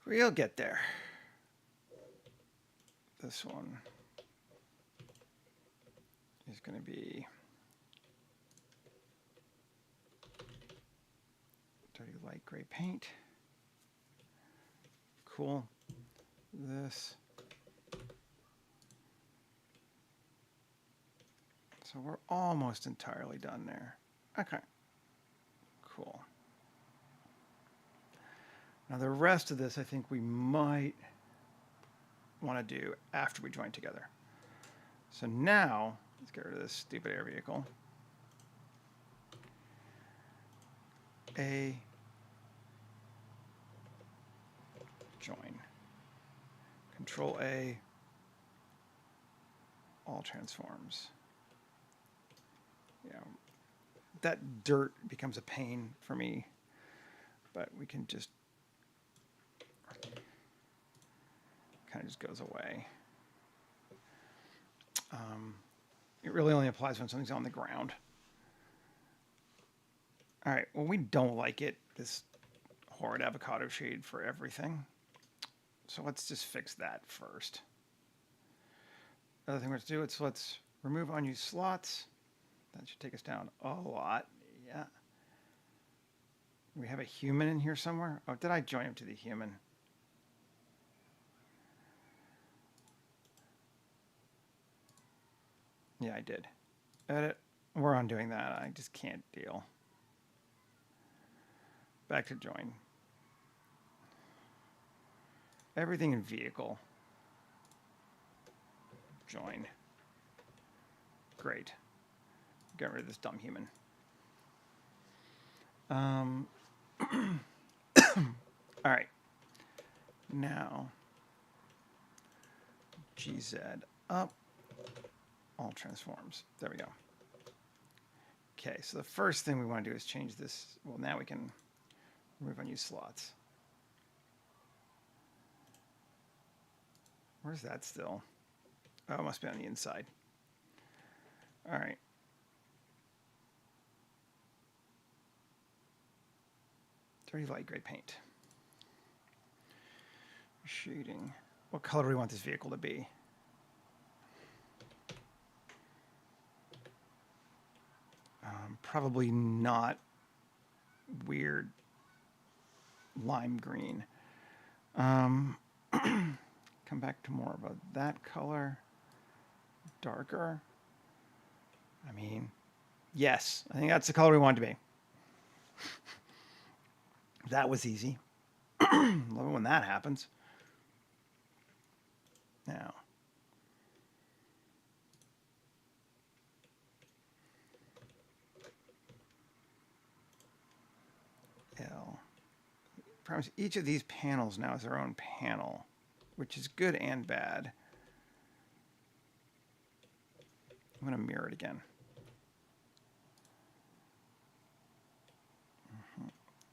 we'll get there. This one is going to be dirty light gray paint. cool. This. So we're almost entirely done there. Okay. Cool. Now the rest of this I think we might want to do after we join together. So now, let's get rid of this stupid air vehicle. A join. Control A, all transforms. Yeah, that dirt becomes a pain for me, but we can just kind of just goes away. It really only applies when something's on the ground. All right, well, we don't like it, this horrid avocado shade for everything. So let's just fix that first. The other thing we're going to do is let's remove unused slots. That should take us down a lot. Yeah. We have a human in here somewhere. Oh, did I join him to the human? Yeah, I did. Edit. We're undoing that. I just can't deal. Back to join. Everything in vehicle. Join. Great. Get rid of this dumb human. All right. Now, GZ up. All transforms. There we go. Okay, so the first thing we want to do is change this. Well, now we can remove unused slots. Where's that still? Oh, it must be on the inside. All right. Dirty light gray paint. Shading. What color do we want this vehicle to be? Probably not weird lime green. Come back to more of that color. Darker. I mean, yes, I think that's the color we want it to be. That was easy. Love it when that happens. Now, L. Promise each of these panels now is their own panel, which is good and bad. I'm going to mirror it again.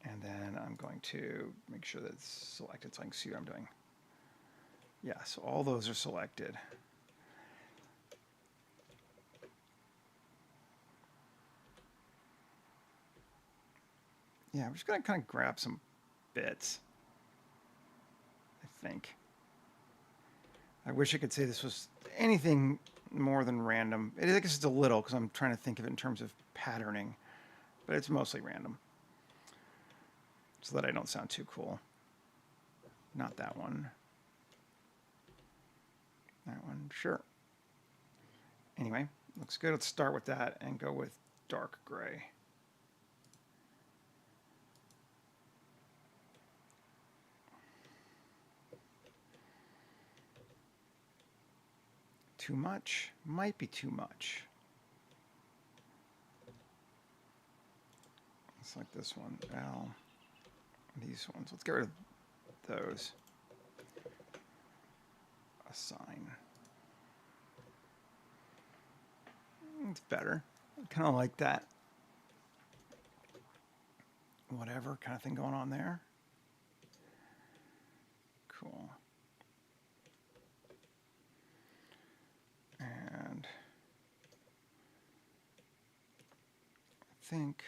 And then I'm going to make sure that it's selected so I can see what I'm doing. Yeah, so all those are selected. Yeah, I'm just going to kind of grab some bits, I think. I wish I could say this was anything more than random. I guess it's a little because I'm trying to think of it in terms of patterning, but it's mostly random. So that I don't sound too cool. Not that one. That one, sure. Anyway, looks good. Let's start with that and go with dark gray. Too much? Might be too much. It's like this one. L. These ones. Let's get rid of those. Assign. It's better. I kind of like that. Whatever kind of thing going on there. Cool. And I think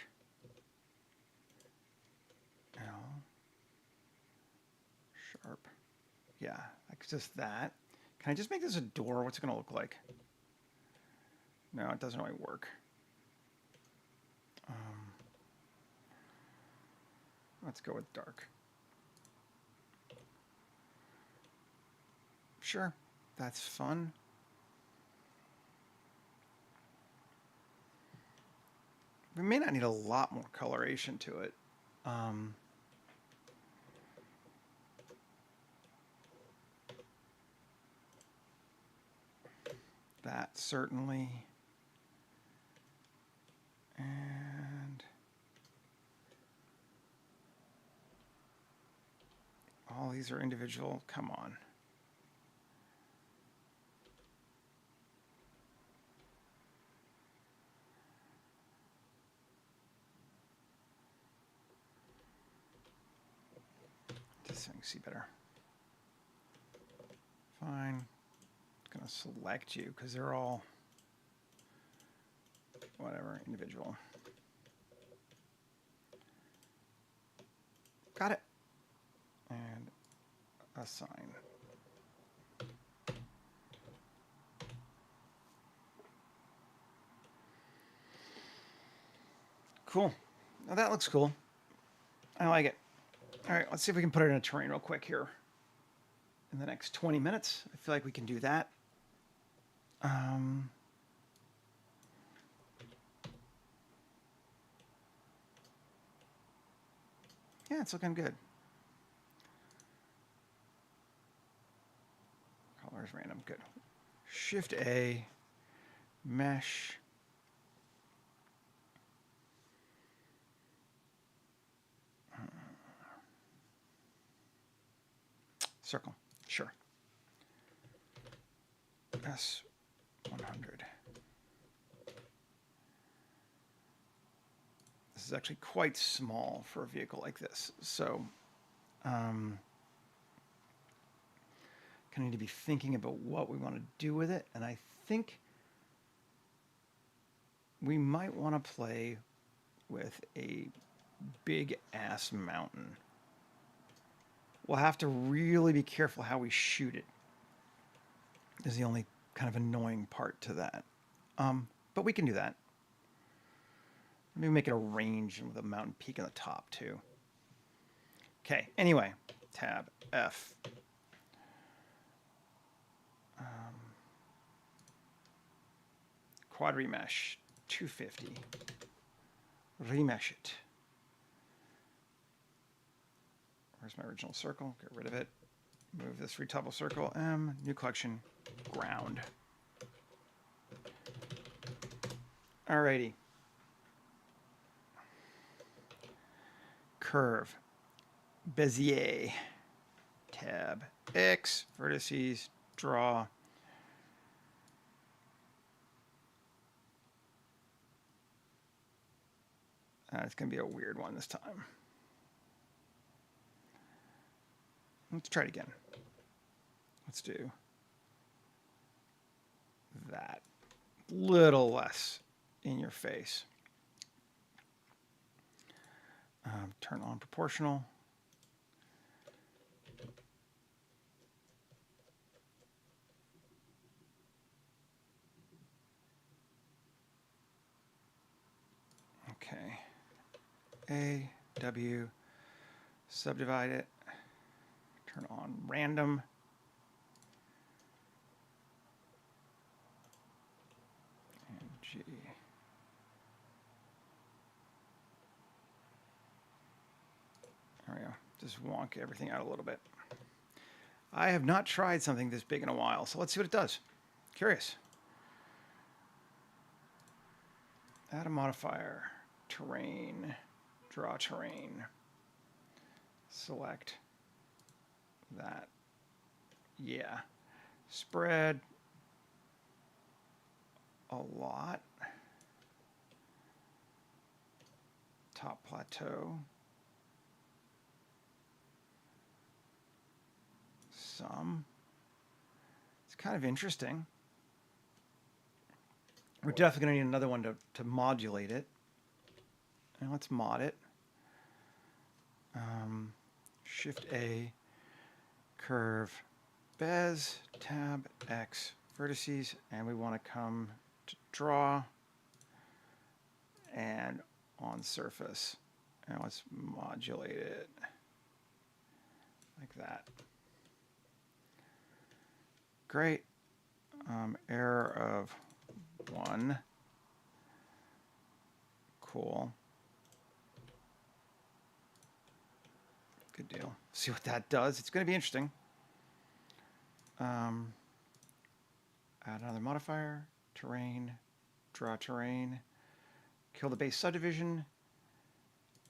L sharp. Yeah, like just that. Can I just make this a door? What's it going to look like? No, it doesn't really work. Let's go with dark. Sure, that's fun. We may not need a lot more coloration to it. That certainly. And all these are individual. Come on. Just so I can see better. Fine. I'm going to select you because they're all whatever, individual. Got it. And assign. Cool. Now that looks cool. I like it. All right, let's see if we can put it in a terrain real quick here. In the next 20 minutes, I feel like we can do that. Yeah, it's looking good. Colors random, good. Shift A, mesh. Circle, sure. S100. This is actually quite small for a vehicle like this, so kind of need to be thinking about what we want to do with it, and I think we might want to play with a big ass mountain. We'll have to really be careful how we shoot it. Is the only kind of annoying part to that. But we can do that. Maybe make it a range with a mountain peak on the top too. Okay, anyway, tab F. Quad remesh, 250. Remesh it. Where's my original circle? Get rid of it. Move this retouple circle. M, new collection, ground. Alrighty. Curve. Bezier. Tab X, vertices, draw. It's going to be a weird one this time. Let's try it again. Let's do that. Little less in your face. Turn on proportional. Okay. A, W, subdivide it. Turn on random. And G. There we go. Just wonk everything out a little bit. I have not tried something this big in a while, so let's see what it does. Curious. Add a modifier. Terrain. Draw terrain. Select that. Yeah. Spread a lot. Top plateau. Some. It's kind of interesting. We're definitely going to need another one to modulate it. And let's mod it. Shift A, curve, Bez, tab X, vertices, and we want to come to draw and on surface. And let's modulate it like that. great. Error of 1. Cool. Good deal. See what that does. It's going to be interesting. Add another modifier. Terrain. Draw terrain. Kill the base subdivision.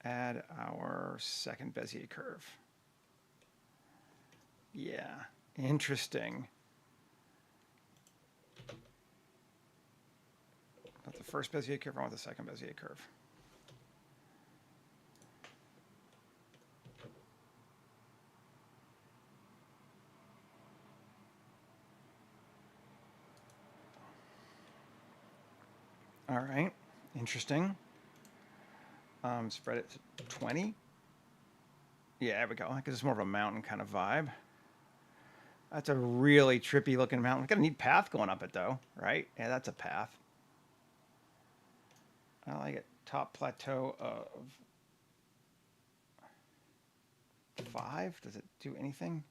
Add our second Bezier curve. Yeah, interesting. Not the first Bezier curve, I want the second Bezier curve. All right, interesting. Spread it to 20. Yeah, there we go. Because it's more of a mountain kind of vibe. That's a really trippy looking mountain. We've got a neat path going up it though, right? Yeah, that's a path. I like it. Top plateau of 5. Does it do anything?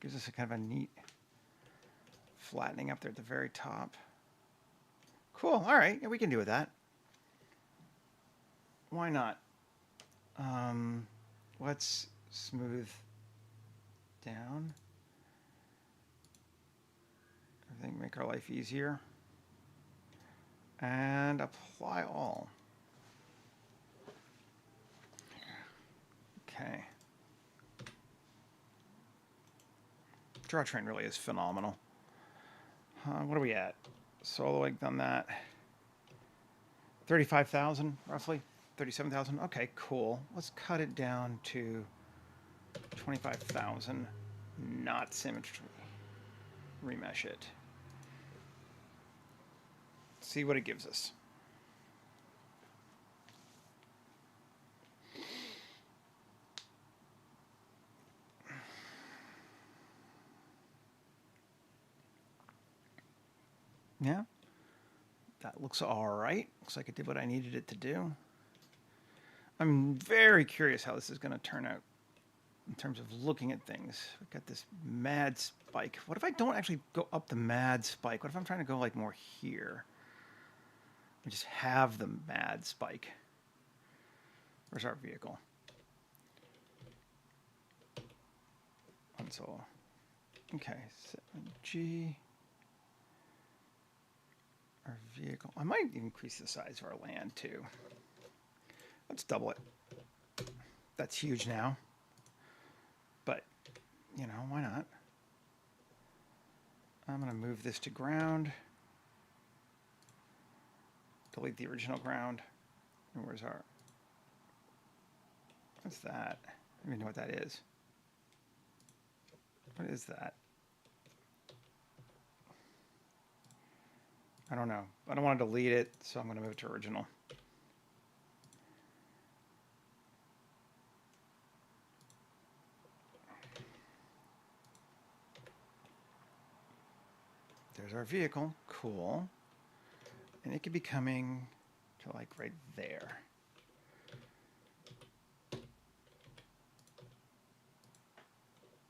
Gives us a kind of a neat flattening up there at the very top. Cool. All right. Yeah, we can do with that. Why not? Let's smooth down. Everything, make our life easier. And apply all. Okay. Draw train really is phenomenal. What are we at? Solo egg done that. 35,000 roughly. 37,000. Okay, cool. Let's cut it down to 25,000. Not symmetry. Remesh it. See what it gives us. Yeah, that looks all right. Looks like it did what I needed it to do. I'm very curious how this is going to turn out in terms of looking at things. We've got this mad spike. What if I don't actually go up the mad spike? What if I'm trying to go like more here? We just have the mad spike. Where's our vehicle? Console. Okay, 7G. Our vehicle. I might increase the size of our land too. Let's double it. That's huge now. But, you know, why not? I'm going to move this to ground. Delete the original ground. And where's our... What's that? I don't even know what that is. What is that? I don't know. I don't want to delete it, so I'm going to move it to original. There's our vehicle. Cool. And it could be coming to like right there.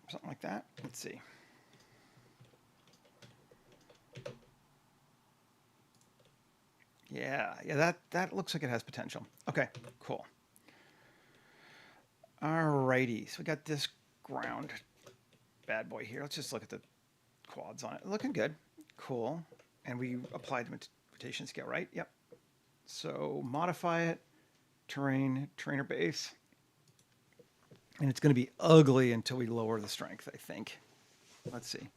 Something like that. Let's see. Yeah, that looks like it has potential. Okay, cool. Alrighty, so we got this ground bad boy here. Let's just look at the quads on it. Looking good. Cool. And we applied the rotation scale, right? Yep. So modify it, terrain, trainer base. And it's going to be ugly until we lower the strength, I think. Let's see.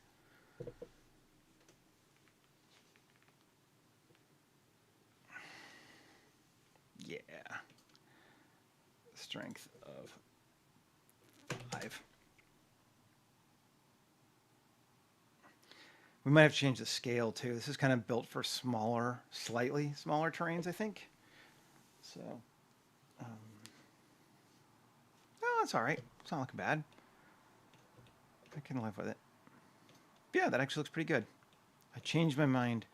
Yeah. Strength of 5. We might have to change the scale too. This is kind of built for smaller, slightly smaller terrains, I think. So, oh, that's all right. It's not looking bad. I can live with it. Yeah, that actually looks pretty good. I changed my mind.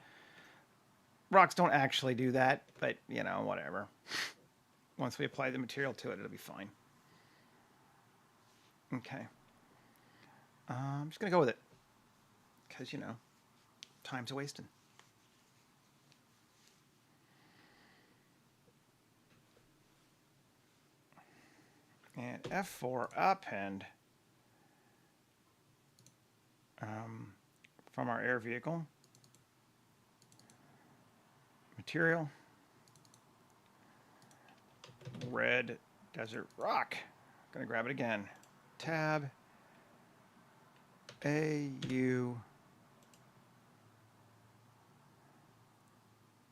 Rocks don't actually do that, but you know, whatever. Once we apply the material to it, it'll be fine. Okay. I'm just gonna go with it. because, you know, time's a wasting. And F4 append from our air vehicle. Material. Red desert rock. Gonna grab it again. Tab. AU.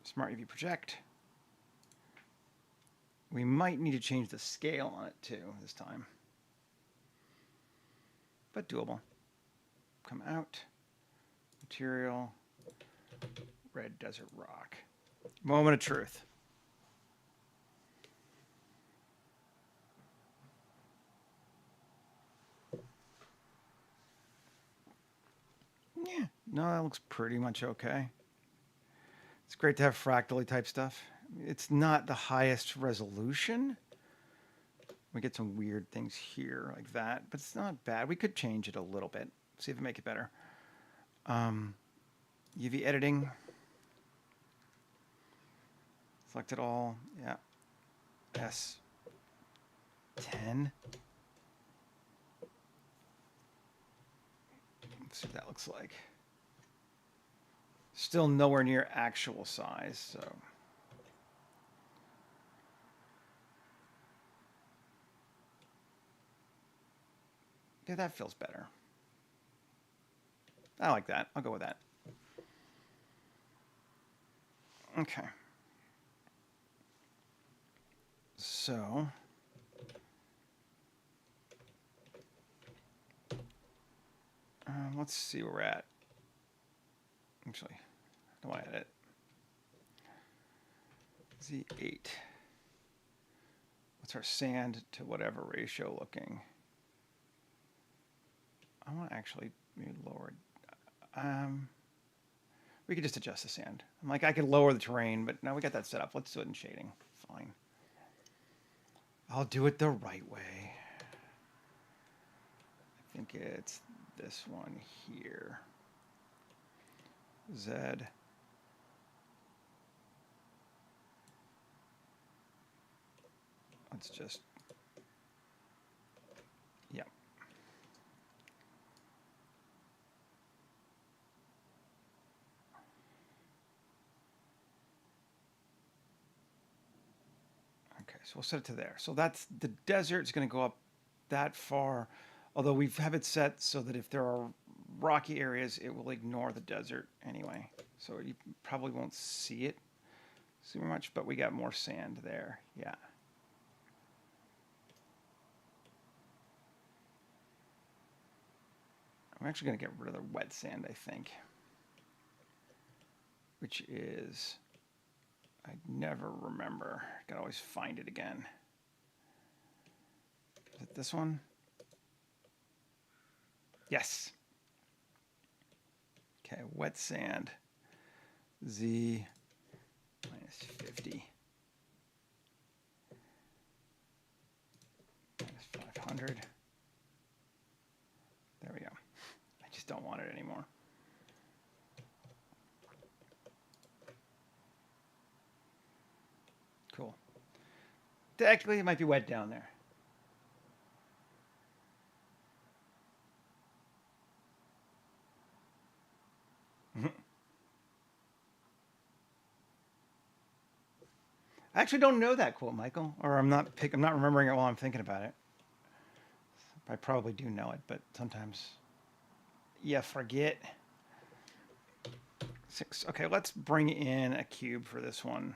Smart UV project. We might need to change the scale on it too this time. But doable. Come out. Material. Red desert rock. Moment of truth. Yeah, no, that looks pretty much okay. It's great to have fractally type stuff. It's not the highest resolution. We get some weird things here like that, but it's not bad. We could change it a little bit. See if we make it better. UV editing. Select it all. Yeah. S10. Let's see what that looks like. Still nowhere near actual size, so. Yeah, that feels better. I like that. I'll go with that. Okay. So. Let's see where we're at. Actually, I don't want to edit. Z8. What's our sand to whatever ratio looking? I want to actually maybe lower it. We could just adjust the sand. I'm like, I could lower the terrain, but now we got that set up. Let's do it in shading. Fine. I'll do it the right way. I think it's this one here. Z. Let's just, yeah. Okay, so we'll set it to there. So that's the desert is going to go up that far, although we have it set so that if there are rocky areas, it will ignore the desert anyway. So you probably won't see it super much, but we got more sand there. Yeah. I'm actually going to get rid of the wet sand, I think, which is, I never remember. I can always find it again. Is it this one? Yes. Okay, wet sand. Z minus 50. Minus 500. There we go. I just don't want it anymore. Cool. Technically, it might be wet down there. I actually don't know that quote, Michael, or I'm not remembering it while I'm thinking about it. I probably do know it, but sometimes you forget. 6. Okay, let's bring in a cube for this one,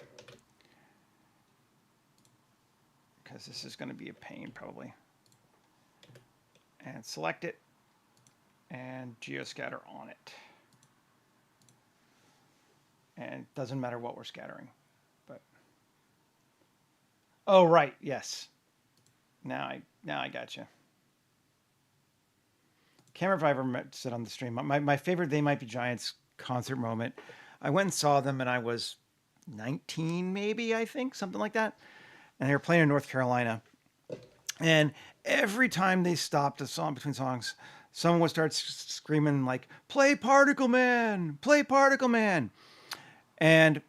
because this is going to be a pain probably. And select it and geoscatter on it. And it doesn't matter what we're scattering. Oh, right. Yes. Now I got you. Can't remember if I ever said on the stream. My favorite They Might Be Giants concert moment. I went and saw them, and I was 19, maybe, I think, something like that. And they were playing in North Carolina. And every time they stopped a song between songs, someone would start screaming like, "Play Particle Man! Play Particle Man!" And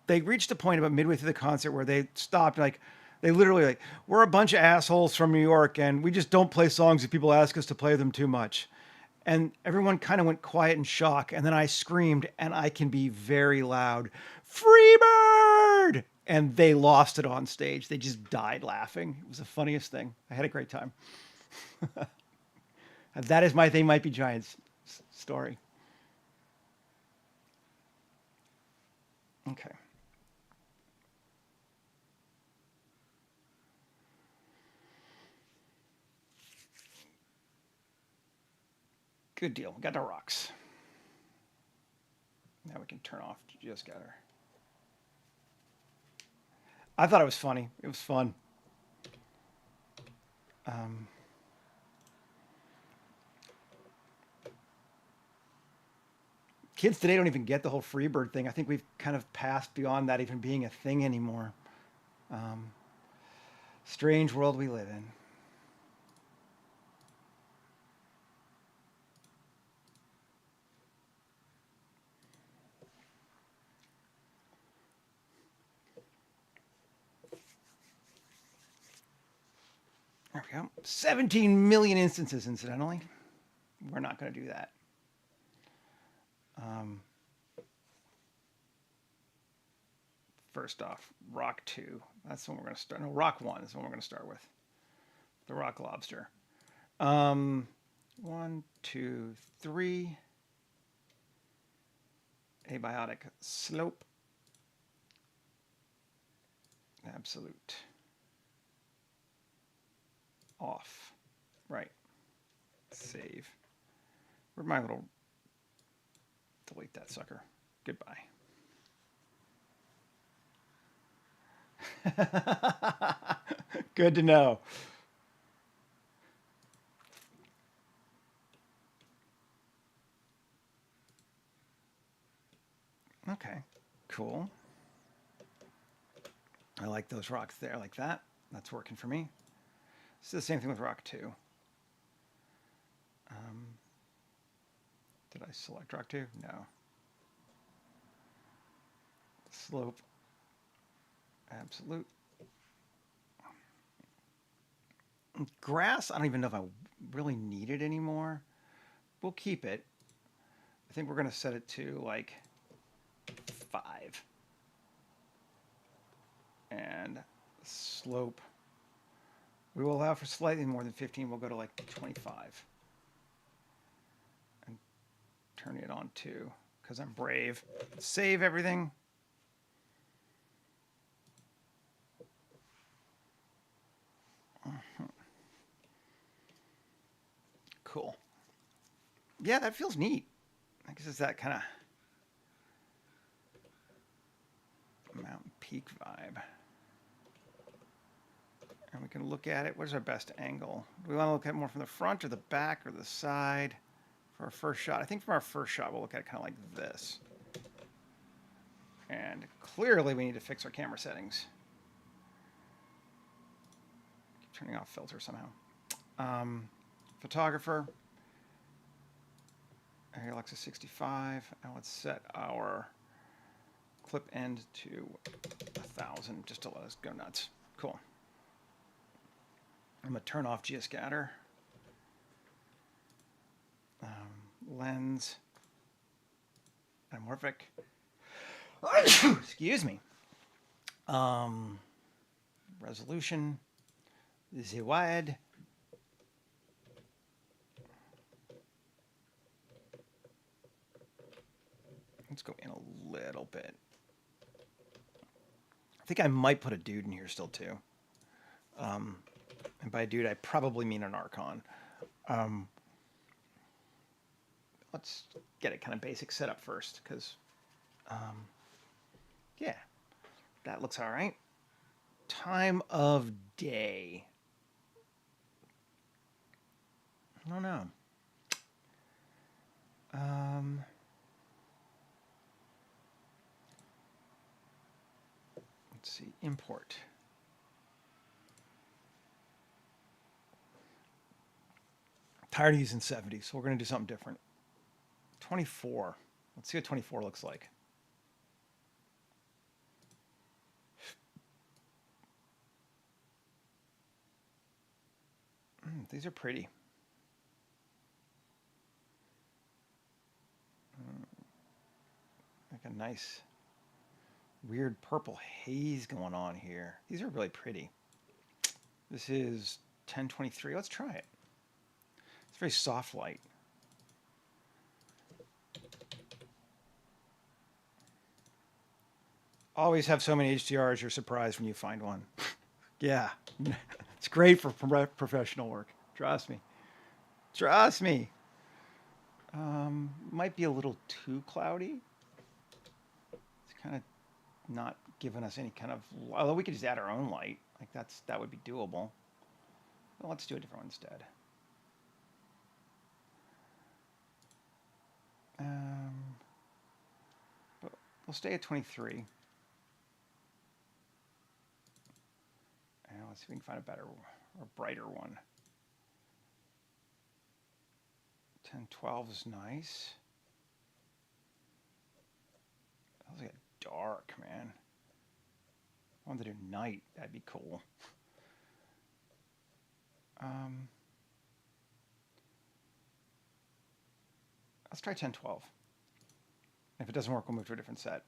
they reached a point about midway through the concert where they stopped. Like, they literally like, "We're a bunch of assholes from New York, and we just don't play songs if people ask us to play them too much." And everyone kind of went quiet in shock. And then I screamed, and I can be very loud, "Freebird!" And they lost it on stage. They just died laughing. It was the funniest thing. I had a great time. That is my They Might Be Giants story. Okay. Good deal. Got the rocks. Now we can turn off GeoScatter. I thought it was funny. It was fun. Kids today don't even get the whole Freebird thing. I think we've kind of passed beyond that even being a thing anymore. Strange world we live in. There we go. 17 million instances, incidentally. We're not going to do that. First off, Rock 2. That's the one we're going to start. No, Rock 1 is the one we're going to start with. The Rock Lobster. 1, 2, 3. Abiotic slope. Absolute. Off. Right. Save. Where'd my little... Delete that sucker. Goodbye. Good to know. Okay, cool. I like those rocks there, like that. That's working for me. It's the same thing with rock 2. Did I select rock 2? No. Slope. Absolute. Grass, I don't even know if I really need it anymore. We'll keep it. I think we're going to set it to like 5. And slope. We will allow for slightly more than 15. We'll go to like 25. And turn it on to, because I'm brave. Save everything. Cool. Yeah, that feels neat. I guess it's that kind of mountain peak vibe. And we can look at it. What's our best angle? Do we want to look at it more from the front or the back or the side for our first shot? I think from our first shot, we'll look at it kind of like this. And clearly we need to fix our camera settings. Keep turning off filter somehow. Photographer. Alexa 65. Now let's set our clip end to 1,000 just to let us go nuts. Cool. I'm going to turn off geoscatter. Lens. Anamorphic. Excuse me. Resolution. Z-wide. Let's go in a little bit. I think I might put a dude in here still too. And by dude, I probably mean an Archon. Let's get it kind of basic setup first, because, yeah, that looks all right. Time of day. I don't know. Let's see, import. Tired of using 70, so we're going to do something different. 24. Let's see what 24 looks like. These are pretty. Like a nice, weird purple haze going on here. These are really pretty. This is 1023. Let's try it. It's very soft light. Always have so many HDRs, you're surprised when you find one. Yeah, it's great for professional work. Trust me. Trust me. Might be a little too cloudy. It's kind of not giving us any kind of, although we could just add our own light. Like that would be doable. Well, let's do a different one instead. But we'll stay at 23. And let's see if we can find a better or brighter one. 1012 is nice. That was like a dark, man. I wanted to do night. That'd be cool. Let's try 1012. If it doesn't work, we'll move to a different set.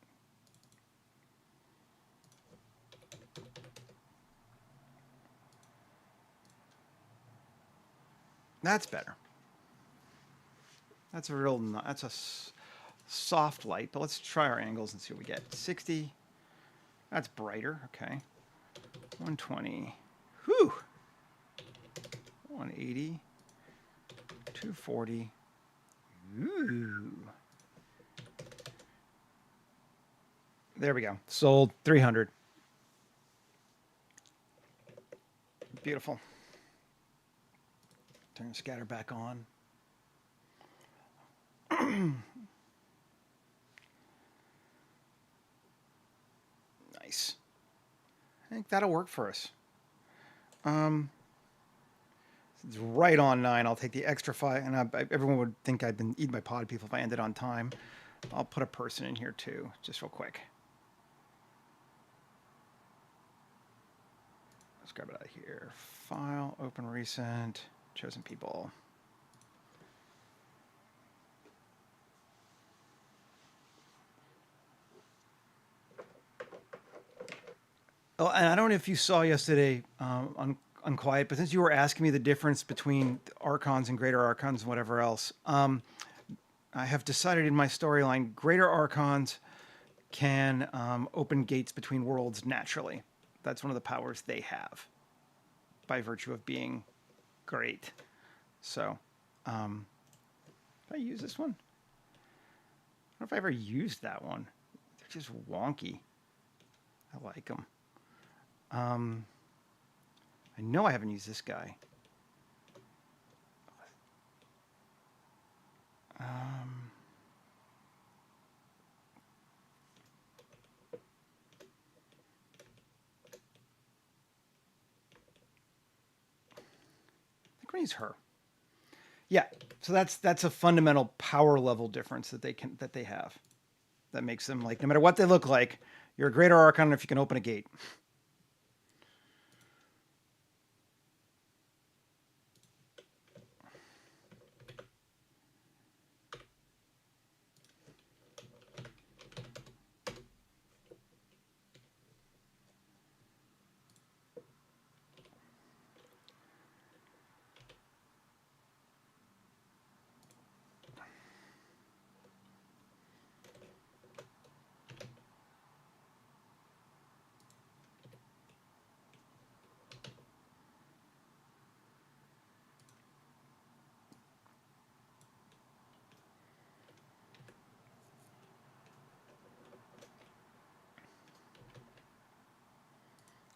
That's better. That's a soft light, but let's try our angles and see what we get. 60. That's brighter. Okay. 120. Whew. 180. 240. Ooh. There we go. Sold. 300. Beautiful. Turn the scatter back on. Nice. I think that'll work for us. It's right on 9. I'll take the extra 5, and everyone would think I'd been eating my pod people if I ended on time. I'll put a person in here too, just real quick. Let's grab it out of here. File, open recent, chosen people. Oh, and I don't know if you saw yesterday on Quiet, but since you were asking me the difference between Archons and Greater Archons and whatever else, I have decided in my storyline, Greater Archons can open gates between worlds naturally. That's one of the powers they have by virtue of being great. So, did I use this one? I don't know if I ever used that one. They're just wonky. I like them. I know I haven't used this guy. I think we're gonna use her. Yeah, so that's a fundamental power level difference that they have. That makes them, like, no matter what they look like, you're a Greater Archon if you can open a gate.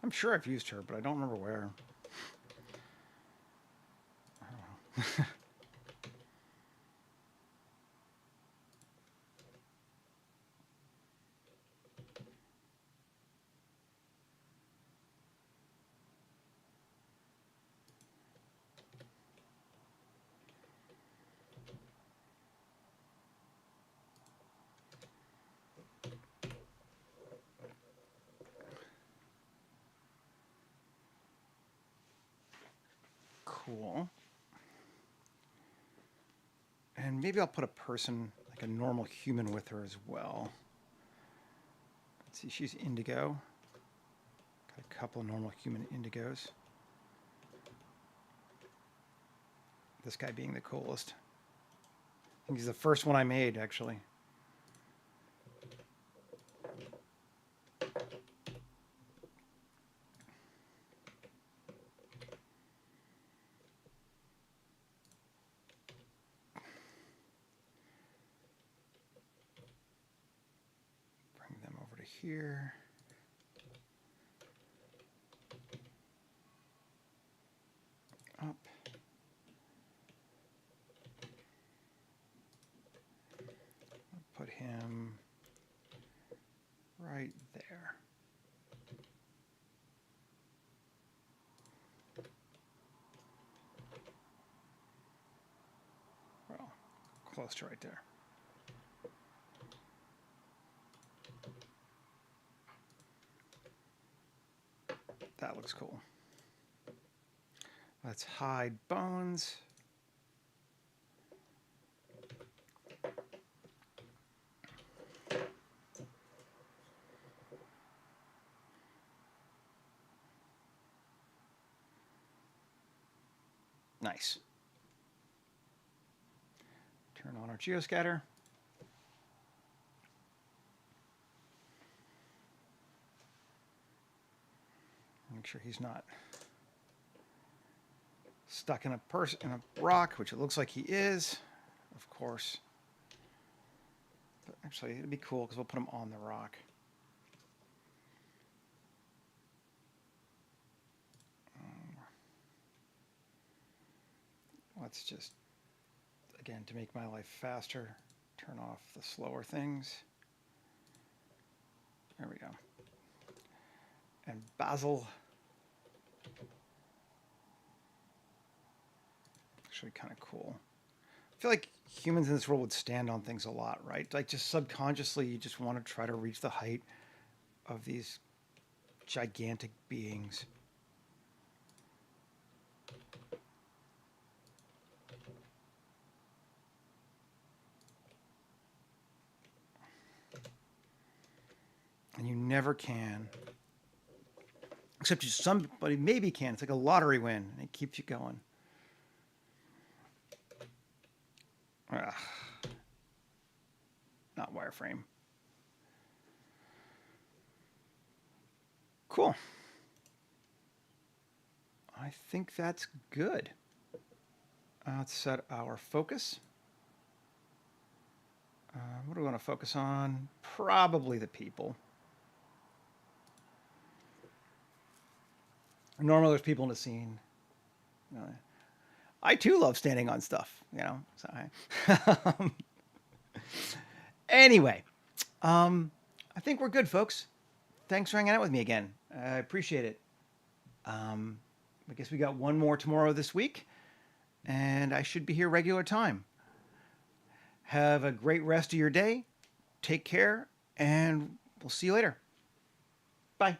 I'm sure I've used her, but I don't remember where. I don't know. cool. And maybe I'll put a person, like a normal human with her as well. Let's see, she's indigo. Got a couple of normal human indigos. This guy being the coolest. I think he's the first one I made, actually. Bring them over to here. Up. Put him right there. Well, close to right there. That looks cool. Let's hide bones. Nice. Turn on our geoscatter. Make sure he's not stuck in a rock, which it looks like he is, of course. But actually, it'd be cool because we'll put him on the rock. Let's just, again, to make my life faster, turn off the slower things. There we go. And Basil. Actually kind of cool. I feel like humans in this world would stand on things a lot, right? Like just subconsciously, you just want to try to reach the height of these gigantic beings. And you never can. Except somebody maybe can. It's like a lottery win. And it keeps you going. Ugh. Not wireframe. Cool. I think that's good. Let's set our focus. What do we want to focus on? Probably the people. Normally there's people in the scene. I too love standing on stuff, you know. So anyway, I think we're good, folks. Thanks for hanging out with me again. I appreciate it. I guess we got one more tomorrow this week, and I should be here regular time. Have a great rest of your day. Take care, and we'll see you later. Bye.